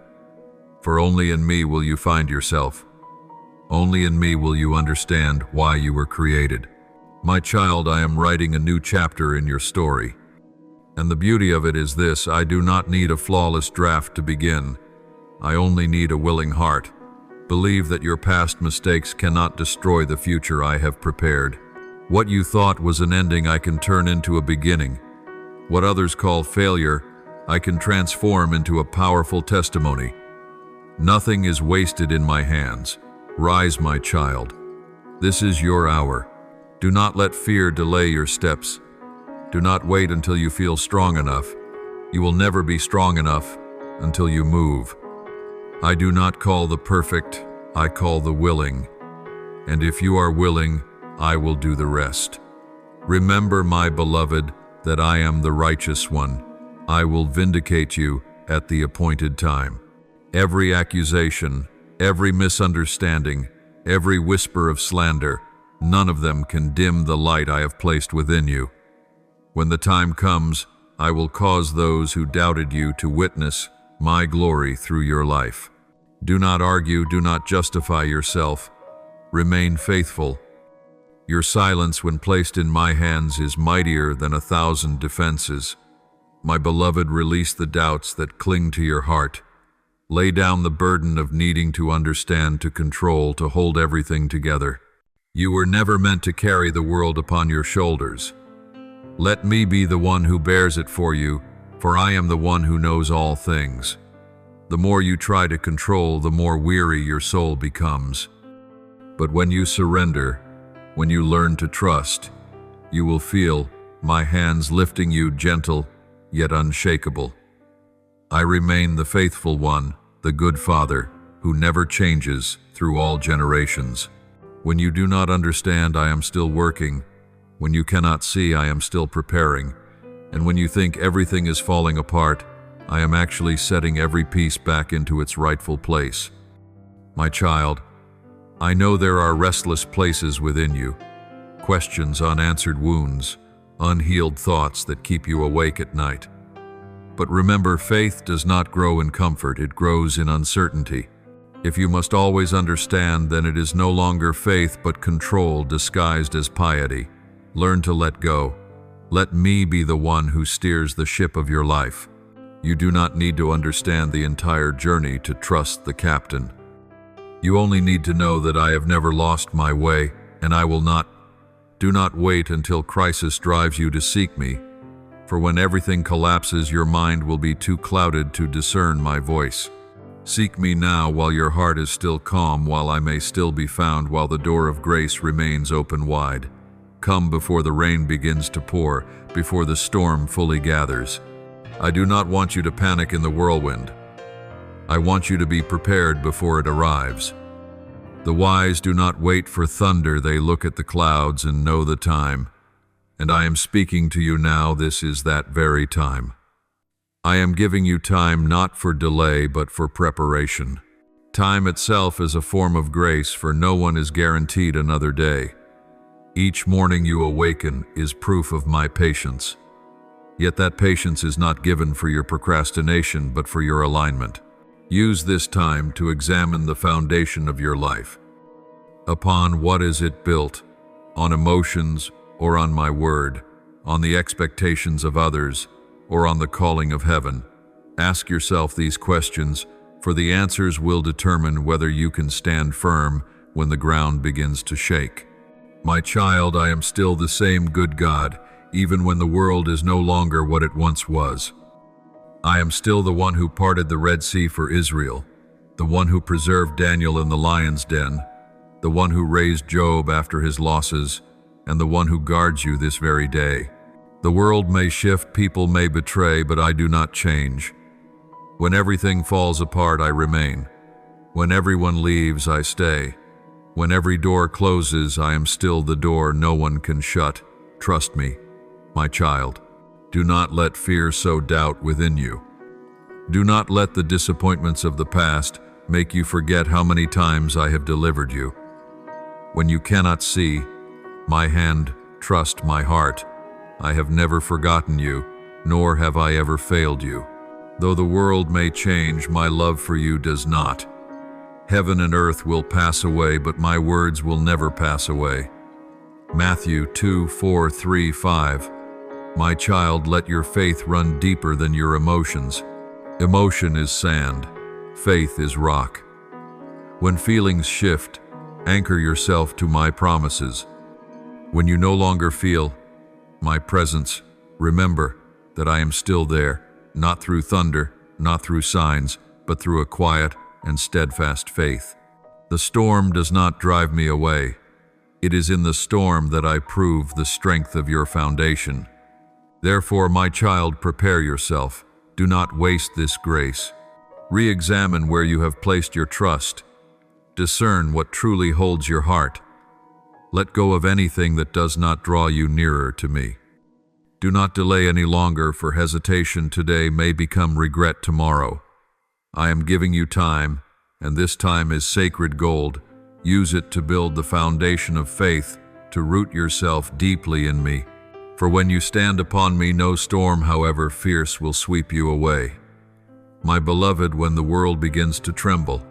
For only in me will you find yourself. Only in me will you understand why you were created. My child, I am writing a new chapter in your story. And the beauty of it is this: I do not need a flawless draft to begin. I only need a willing heart. Believe that your past mistakes cannot destroy the future I have prepared. What you thought was an ending, I can turn into a beginning. What others call failure, I can transform into a powerful testimony. Nothing is wasted in my hands. Rise, my child. This is your hour. Do not let fear delay your steps. Do not wait until you feel strong enough. You will never be strong enough until you move. I do not call the perfect, I call the willing. And if you are willing, I will do the rest. Remember, my beloved, that I am the righteous one. I will vindicate you at the appointed time. Every accusation, every misunderstanding, every whisper of slander, none of them can dim the light I have placed within you. When the time comes, I will cause those who doubted you to witness my glory through your life. Do not argue, do not justify yourself. Remain faithful. Your silence when placed in my hands is mightier than 1,000 defenses. My beloved, release the doubts that cling to your heart. Lay down the burden of needing to understand, to control, to hold everything together. You were never meant to carry the world upon your shoulders. Let me be the one who bears it for you, for I am the one who knows all things. The more you try to control, the more weary your soul becomes. But when you surrender, when you learn to trust, you will feel my hands lifting you, gentle yet unshakable. I remain the faithful one, the good Father, who never changes through all generations. When you do not understand, I am still working. When you cannot see, I am still preparing. And when you think everything is falling apart, I am actually setting every piece back into its rightful place. My child, I know there are restless places within you, questions, unanswered wounds, unhealed thoughts that keep you awake at night. But remember, faith does not grow in comfort, it grows in uncertainty. If you must always understand, then it is no longer faith but control disguised as piety. Learn to let go. Let me be the one who steers the ship of your life. You do not need to understand the entire journey to trust the captain. You only need to know that I have never lost my way, and I will not. Do not wait until crisis drives you to seek me, for when everything collapses, your mind will be too clouded to discern my voice. Seek me now while your heart is still calm, while I may still be found, while the door of grace remains open wide. Come before the rain begins to pour, before the storm fully gathers. I do not want you to panic in the whirlwind. I want you to be prepared before it arrives. The wise do not wait for thunder, they look at the clouds and know the time. And I am speaking to you now, this is that very time. I am giving you time not for delay but for preparation. Time itself is a form of grace, for no one is guaranteed another day. Each morning you awaken is proof of my patience. Yet that patience is not given for your procrastination but for your alignment. Use this time to examine the foundation of your life. Upon what is it built? On emotions or on my word, on the expectations of others, or on the calling of heaven? Ask yourself these questions, for the answers will determine whether you can stand firm when the ground begins to shake. My child, I am still the same good God, even when the world is no longer what it once was. I am still the one who parted the Red Sea for Israel, the one who preserved Daniel in the lion's den, the one who raised Job after his losses, and the one who guards you this very day. The world may shift, people may betray, but I do not change. When everything falls apart, I remain. When everyone leaves, I stay. When every door closes, I am still the door no one can shut. Trust me, my child. Do not let fear sow doubt within you. Do not let the disappointments of the past make you forget how many times I have delivered you. When you cannot see my hand, trust my heart. I have never forgotten you, nor have I ever failed you. Though the world may change, my love for you does not. Heaven and earth will pass away, but my words will never pass away. Matthew 2:4-3-5. My child, let your faith run deeper than your emotions. Emotion is sand, faith is rock. When feelings shift, anchor yourself to my promises. When you no longer feel my presence, remember that I am still there, not through thunder, not through signs, but through a quiet and steadfast faith. The storm does not drive me away. It is in the storm that I prove the strength of your foundation. Therefore, my child, prepare yourself. Do not waste this grace. Re-examine where you have placed your trust. Discern what truly holds your heart. Let go of anything that does not draw you nearer to me. Do not delay any longer, for hesitation today may become regret tomorrow. I am giving you time, and this time is sacred gold. Use it to build the foundation of faith, to root yourself deeply in me. For when you stand upon me, no storm, however fierce, will sweep you away. My beloved, when the world begins to tremble,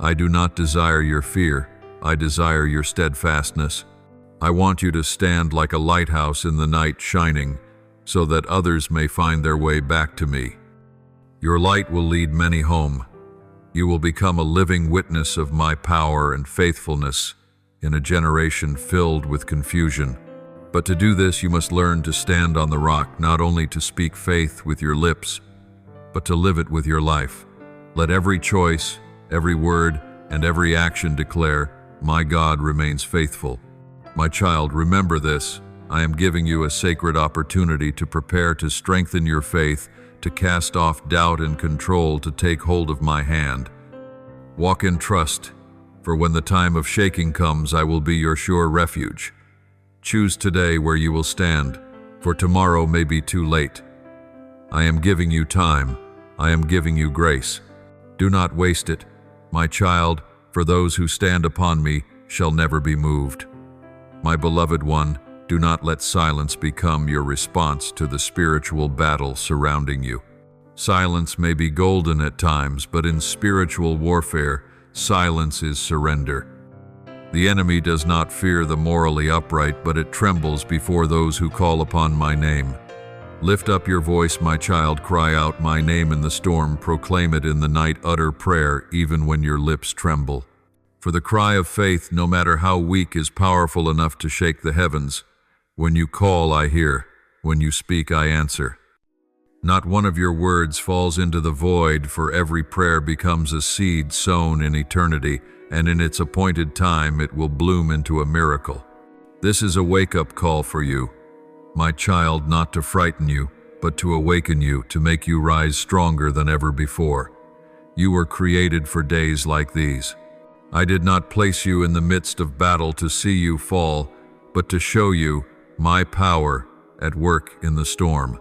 I do not desire your fear, I desire your steadfastness. I want you to stand like a lighthouse in the night, shining, so that others may find their way back to me. Your light will lead many home. You will become a living witness of my power and faithfulness in a generation filled with confusion. But to do this, you must learn to stand on the rock, not only to speak faith with your lips, but to live it with your life. Let every choice, every word, and every action declare, my God remains faithful. My child, remember this. I am giving you a sacred opportunity to prepare to strengthen your faith, to cast off doubt and control, to take hold of my hand. Walk in trust, for when the time of shaking comes, I will be your sure refuge. Choose today where you will stand, for tomorrow may be too late. I am giving you time. I am giving you grace. Do not waste it, my child, for those who stand upon me shall never be moved. My beloved one, do not let silence become your response to the spiritual battle surrounding you. Silence may be golden at times, but in spiritual warfare, silence is surrender. The enemy does not fear the morally upright, but it trembles before those who call upon my name. Lift up your voice, my child, cry out my name in the storm, proclaim it in the night, utter prayer even when your lips tremble. For the cry of faith, no matter how weak, is powerful enough to shake the heavens. When you call, I hear. When you speak, I answer. Not one of your words falls into the void, for every prayer becomes a seed sown in eternity, and in its appointed time it will bloom into a miracle. This is a wake-up call for you, my child, not to frighten you, but to awaken you, to make you rise stronger than ever before. You were created for days like these. I did not place you in the midst of battle to see you fall, but to show you my power at work in the storm.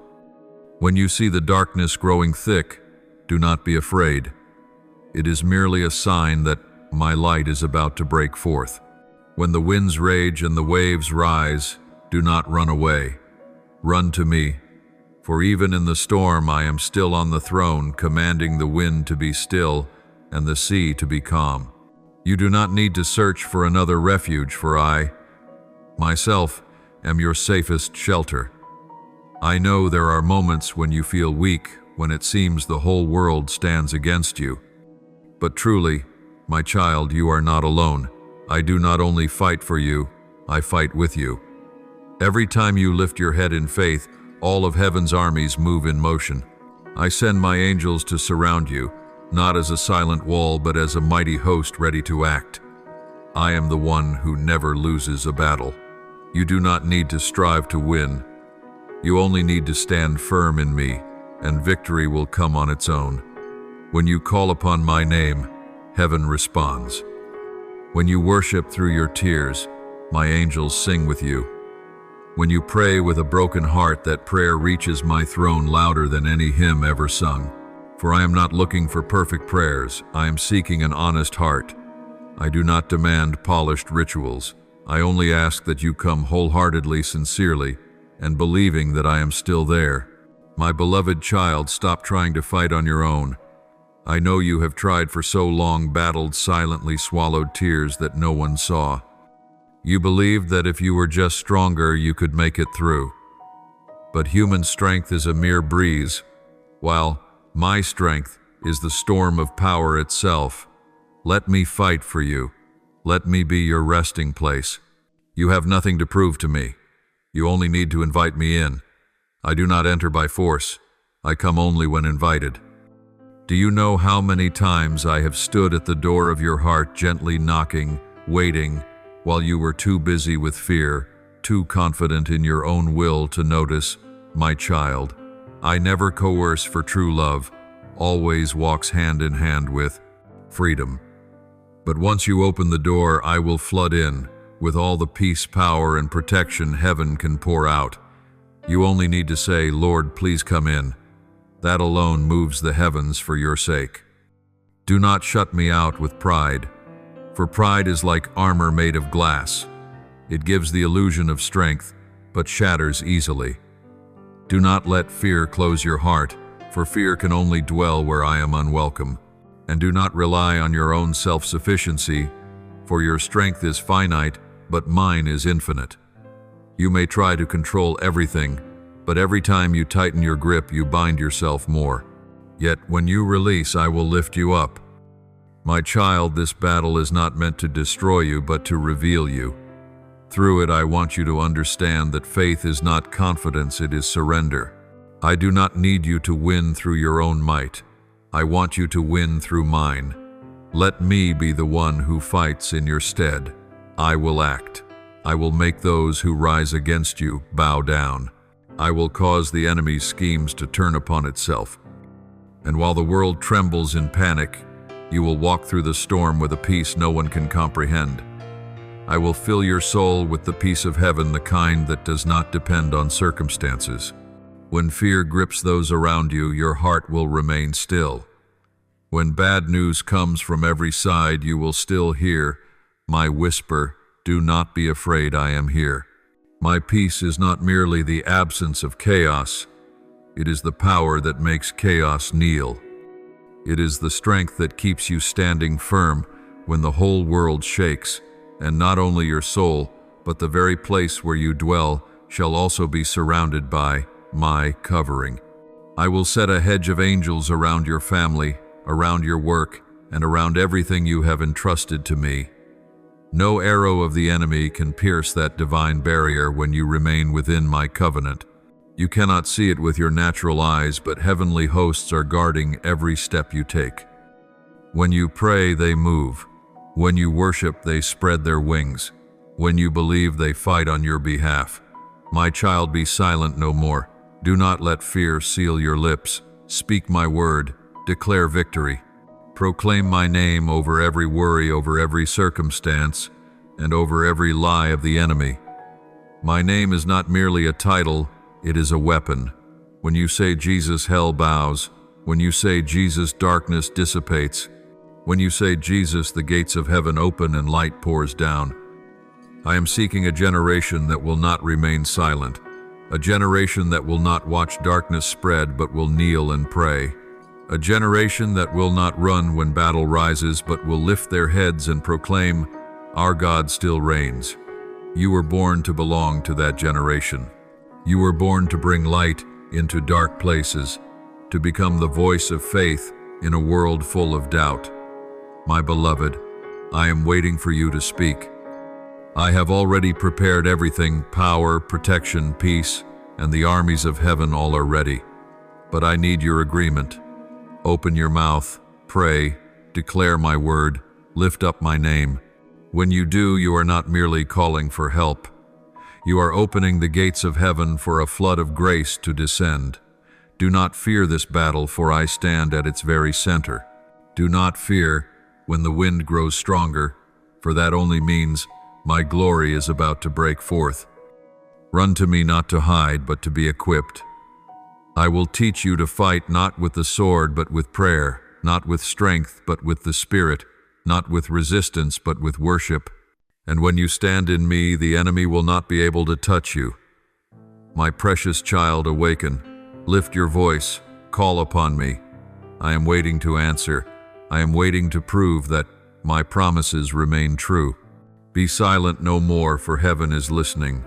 When you see the darkness growing thick, do not be afraid. It is merely a sign that my light is about to break forth. When the winds rage and the waves rise, do not run away. Run to me, for even in the storm I am still on the throne, commanding the wind to be still and the sea to be calm. You do not need to search for another refuge, for I, myself, am your safest shelter. I know there are moments when you feel weak, when it seems the whole world stands against you. But truly, my child, you are not alone. I do not only fight for you, I fight with you. Every time you lift your head in faith, all of heaven's armies move in motion. I send my angels to surround you, not as a silent wall, but as a mighty host ready to act. I am the one who never loses a battle. You do not need to strive to win. You only need to stand firm in me, and victory will come on its own. When you call upon my name, heaven responds. When you worship through your tears, my angels sing with you. When you pray with a broken heart, that prayer reaches my throne louder than any hymn ever sung. For I am not looking for perfect prayers, I am seeking an honest heart. I do not demand polished rituals. I only ask that you come wholeheartedly, sincerely, and believing that I am still there. My beloved child, stop trying to fight on your own. I know you have tried for so long, battled silently, swallowed tears that no one saw. You believed that if you were just stronger, you could make it through. But human strength is a mere breeze, while my strength is the storm of power itself. Let me fight for you. Let me be your resting place. You have nothing to prove to me. You only need to invite me in. I do not enter by force. I come only when invited. Do you know how many times I have stood at the door of your heart, gently knocking, waiting, while you were too busy with fear, too confident in your own will to notice, my child? I never coerce, for true love always walks hand in hand with freedom. But once you open the door, I will flood in with all the peace, power, and protection heaven can pour out. You only need to say, Lord, please come in. That alone moves the heavens for your sake. Do not shut me out with pride, for pride is like armor made of glass. It gives the illusion of strength, but shatters easily. Do not let fear close your heart, for fear can only dwell where I am unwelcome. And do not rely on your own self-sufficiency, for your strength is finite, but mine is infinite. You may try to control everything, but every time you tighten your grip, you bind yourself more. Yet when you release, I will lift you up. My child, this battle is not meant to destroy you, but to reveal you. Through it, I want you to understand that faith is not confidence, it is surrender. I do not need you to win through your own might. I want you to win through mine. Let me be the one who fights in your stead. I will act. I will make those who rise against you bow down. I will cause the enemy's schemes to turn upon itself. And while the world trembles in panic, you will walk through the storm with a peace no one can comprehend. I will fill your soul with the peace of heaven, the kind that does not depend on circumstances. When fear grips those around you, your heart will remain still. When bad news comes from every side, you will still hear my whisper, do not be afraid, I am here. My peace is not merely the absence of chaos, it is the power that makes chaos kneel. It is the strength that keeps you standing firm when the whole world shakes, and not only your soul, but the very place where you dwell shall also be surrounded by my covering. I will set a hedge of angels around your family, around your work, and around everything you have entrusted to me. No arrow of the enemy can pierce that divine barrier when you remain within my covenant. You cannot see it with your natural eyes, but heavenly hosts are guarding every step you take. When you pray, they move. When you worship, they spread their wings. When you believe, they fight on your behalf. My child, be silent no more. Do not let fear seal your lips. Speak my word. Declare victory. Proclaim my name over every worry, over every circumstance, and over every lie of the enemy. My name is not merely a title, it is a weapon. When you say Jesus, hell bows. When you say Jesus, darkness dissipates. When you say Jesus, the gates of heaven open and light pours down. I am seeking a generation that will not remain silent, a generation that will not watch darkness spread but will kneel and pray. A generation that will not run when battle rises, but will lift their heads and proclaim, our God still reigns. You were born to belong to that generation. You were born to bring light into dark places, to become the voice of faith in a world full of doubt. My beloved, I am waiting for you to speak. I have already prepared everything: power, protection, peace, and the armies of heaven all are ready. But I need your agreement. Open your mouth, pray, declare my word, lift up my name. When you do, you are not merely calling for help. You are opening the gates of heaven for a flood of grace to descend. Do not fear this battle, for I stand at its very center. Do not fear when the wind grows stronger, for that only means my glory is about to break forth. Run to me not to hide, but to be equipped. I will teach you to fight not with the sword, but with prayer, not with strength, but with the Spirit, not with resistance, but with worship. And when you stand in me, the enemy will not be able to touch you. My precious child, awaken. Lift your voice. Call upon me. I am waiting to answer. I am waiting to prove that my promises remain true. Be silent no more, for heaven is listening.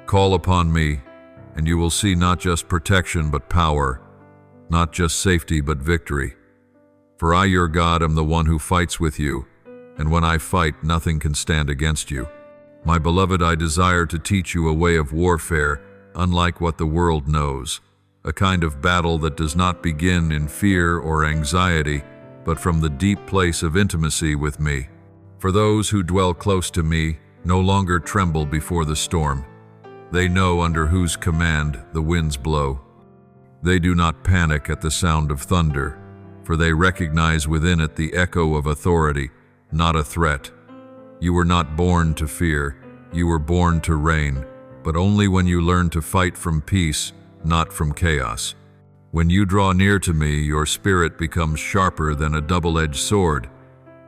Call upon me, and you will see not just protection but power, not just safety but victory. For I, your God, am the one who fights with you, and when I fight, nothing can stand against you. My beloved, I desire to teach you a way of warfare unlike what the world knows, a kind of battle that does not begin in fear or anxiety, but from the deep place of intimacy with me. For those who dwell close to me no longer tremble before the storm. They know under whose command the winds blow. They do not panic at the sound of thunder, for they recognize within it the echo of authority, not a threat. You were not born to fear, you were born to reign, but only when you learn to fight from peace, not from chaos. When you draw near to me, your spirit becomes sharper than a double-edged sword.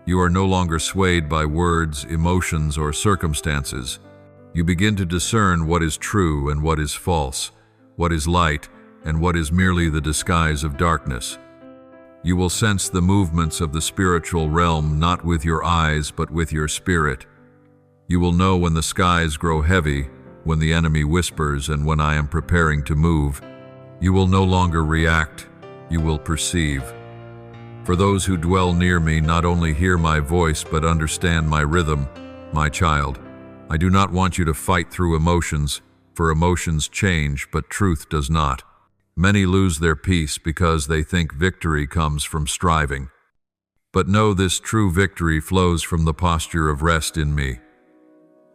You are no longer swayed by words, emotions, or circumstances. You begin to discern what is true and what is false, what is light and what is merely the disguise of darkness. You will sense the movements of the spiritual realm not with your eyes but with your spirit. You will know when the skies grow heavy, when the enemy whispers, and when I am preparing to move. You will no longer react, you will perceive. For those who dwell near me not only hear my voice but understand my rhythm. My child, I do not want you to fight through emotions, for emotions change, but truth does not. Many lose their peace because they think victory comes from striving. But know this: true victory flows from the posture of rest in me.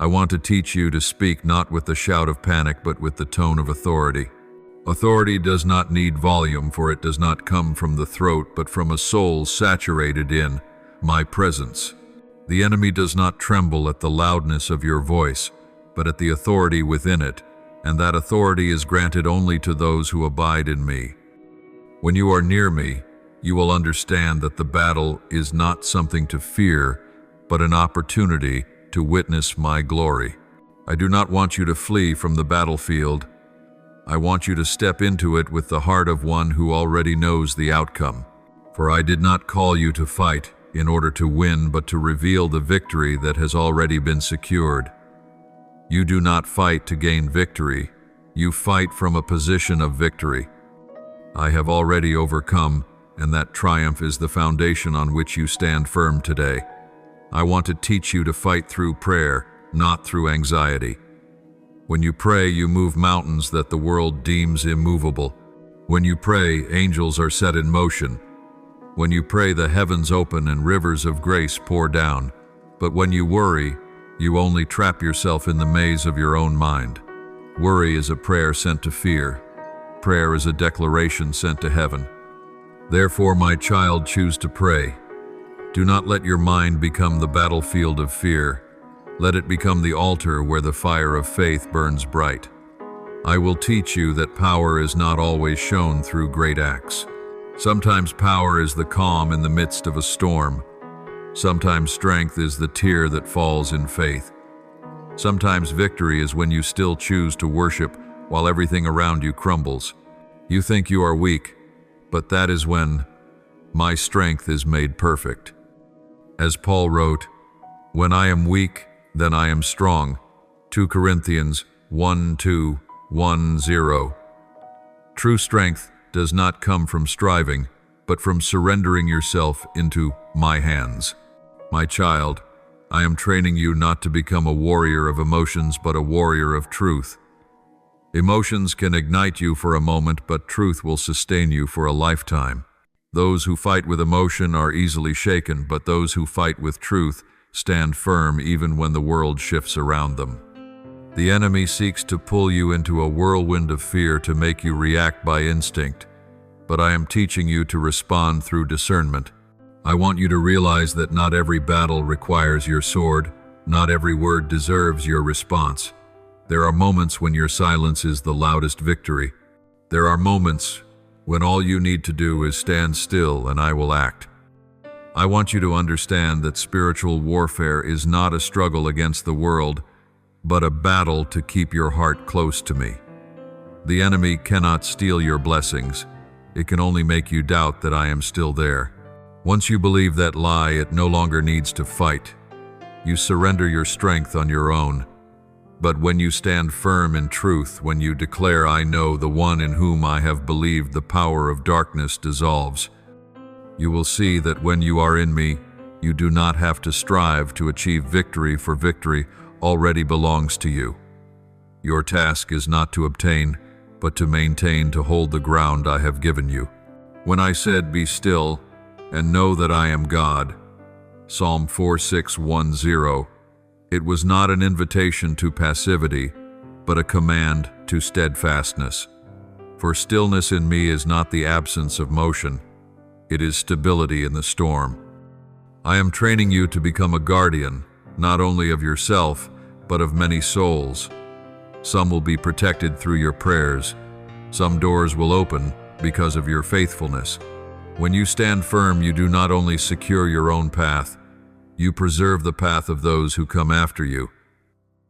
I want to teach you to speak not with the shout of panic, but with the tone of authority. Authority does not need volume, for it does not come from the throat, but from a soul saturated in my presence. The enemy does not tremble at the loudness of your voice, but at the authority within it, and that authority is granted only to those who abide in me. When you are near me, you will understand that the battle is not something to fear, but an opportunity to witness my glory. I do not want you to flee from the battlefield. I want you to step into it with the heart of one who already knows the outcome. For I did not call you to fight in order to win, but to reveal the victory that has already been secured. You do not fight to gain victory. You fight from a position of victory. I have already overcome, and that triumph is the foundation on which you stand firm today. I want to teach you to fight through prayer, not through anxiety. When you pray, you move mountains that the world deems immovable. When you pray, angels are set in motion. When you pray, the heavens open and rivers of grace pour down. But when you worry, you only trap yourself in the maze of your own mind. Worry is a prayer sent to fear. Prayer is a declaration sent to heaven. Therefore, my child, choose to pray. Do not let your mind become the battlefield of fear. Let it become the altar where the fire of faith burns bright. I will teach you that power is not always shown through great acts. Sometimes power is the calm in the midst of a storm. Sometimes strength is the tear that falls in faith. Sometimes victory is when you still choose to worship while everything around you crumbles. You think you are weak, but that is when my strength is made perfect. As Paul wrote, "When I am weak, then I am strong. 2 Corinthians 1:2-1:0. True strength does not come from striving, but from surrendering yourself into my hands. My child, I am training you not to become a warrior of emotions, but a warrior of truth. Emotions can ignite you for a moment, but truth will sustain you for a lifetime. Those who fight with emotion are easily shaken, but those who fight with truth stand firm even when the world shifts around them. The enemy seeks to pull you into a whirlwind of fear to make you react by instinct, but I am teaching you to respond through discernment. I want you to realize that not every battle requires your sword, not every word deserves your response. There are moments when your silence is the loudest victory. There are moments when all you need to do is stand still and I will act. I want you to understand that spiritual warfare is not a struggle against the world, but a battle to keep your heart close to me. The enemy cannot steal your blessings. It can only make you doubt that I am still there. Once you believe that lie, it no longer needs to fight. You surrender your strength on your own. But when you stand firm in truth, when you declare, I know the one in whom I have believed, the power of darkness dissolves. You will see that when you are in me, you do not have to strive to achieve victory, for victory already belongs to you. Your task is not to obtain, but to maintain, to hold the ground I have given you. When I said, be still, and know that I am God, Psalm 4:6-1:0, it was not an invitation to passivity, but a command to steadfastness. For stillness in me is not the absence of motion, it is stability in the storm. I am training you to become a guardian, not only of yourself, but of many souls. Some will be protected through your prayers. Some doors will open because of your faithfulness. When you stand firm, you do not only secure your own path, you preserve the path of those who come after you.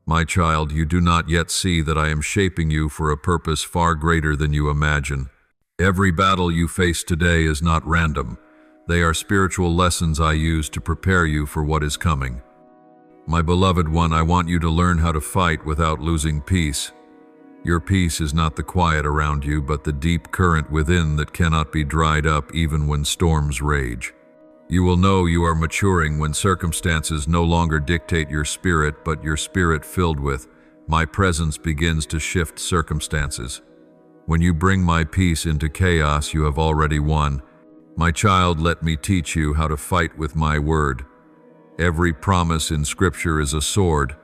My child, you do not yet see that I am shaping you for a purpose far greater than you imagine. Every battle you face today is not random. They are spiritual lessons I use to prepare you for what is coming. My beloved one, I want you to learn how to fight without losing peace. Your peace is not the quiet around you, but the deep current within that cannot be dried up even when storms rage. You will know you are maturing when circumstances no longer dictate your spirit, but your spirit filled with my presence begins to shift circumstances. When you bring my peace into chaos, you have already won. My child, let me teach you how to fight with my word. Every promise in Scripture is a sword.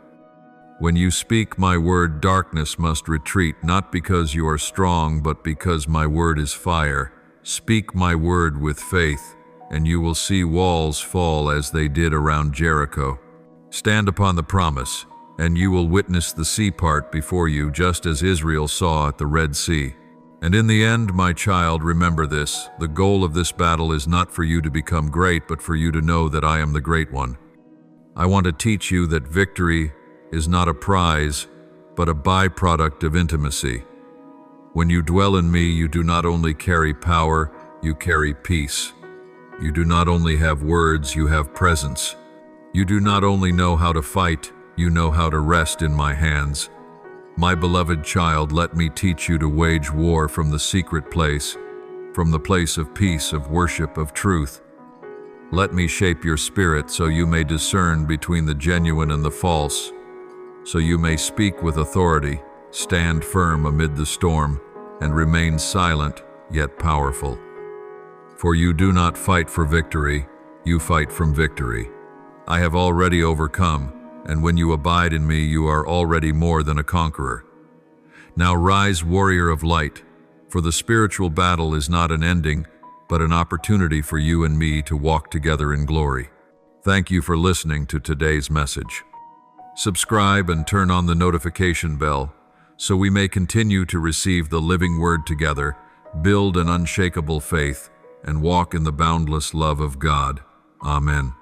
When you speak my word, darkness must retreat, not because you are strong, but because my word is fire. Speak my word with faith, and you will see walls fall as they did around Jericho. Stand upon the promise, and you will witness the sea part before you, just as Israel saw at the Red Sea. And in the end, my child, remember this: the goal of this battle is not for you to become great, but for you to know that I am the great one. I want to teach you that victory is not a prize, but a byproduct of intimacy. When you dwell in me, you do not only carry power, you carry peace. You do not only have words, you have presence. You do not only know how to fight, you know how to rest in my hands. My beloved child, let me teach you to wage war from the secret place, from the place of peace, of worship, of truth. Let me shape your spirit so you may discern between the genuine and the false, so you may speak with authority, stand firm amid the storm, and remain silent yet powerful. For you do not fight for victory, you fight from victory. I have already overcome, and when you abide in me, you are already more than a conqueror. Now rise, warrior of light, for the spiritual battle is not an ending, but an opportunity for you and me to walk together in glory. Thank you for listening to today's message. Subscribe and turn on the notification bell so we may continue to receive the living word together, build an unshakable faith, and walk in the boundless love of God. Amen.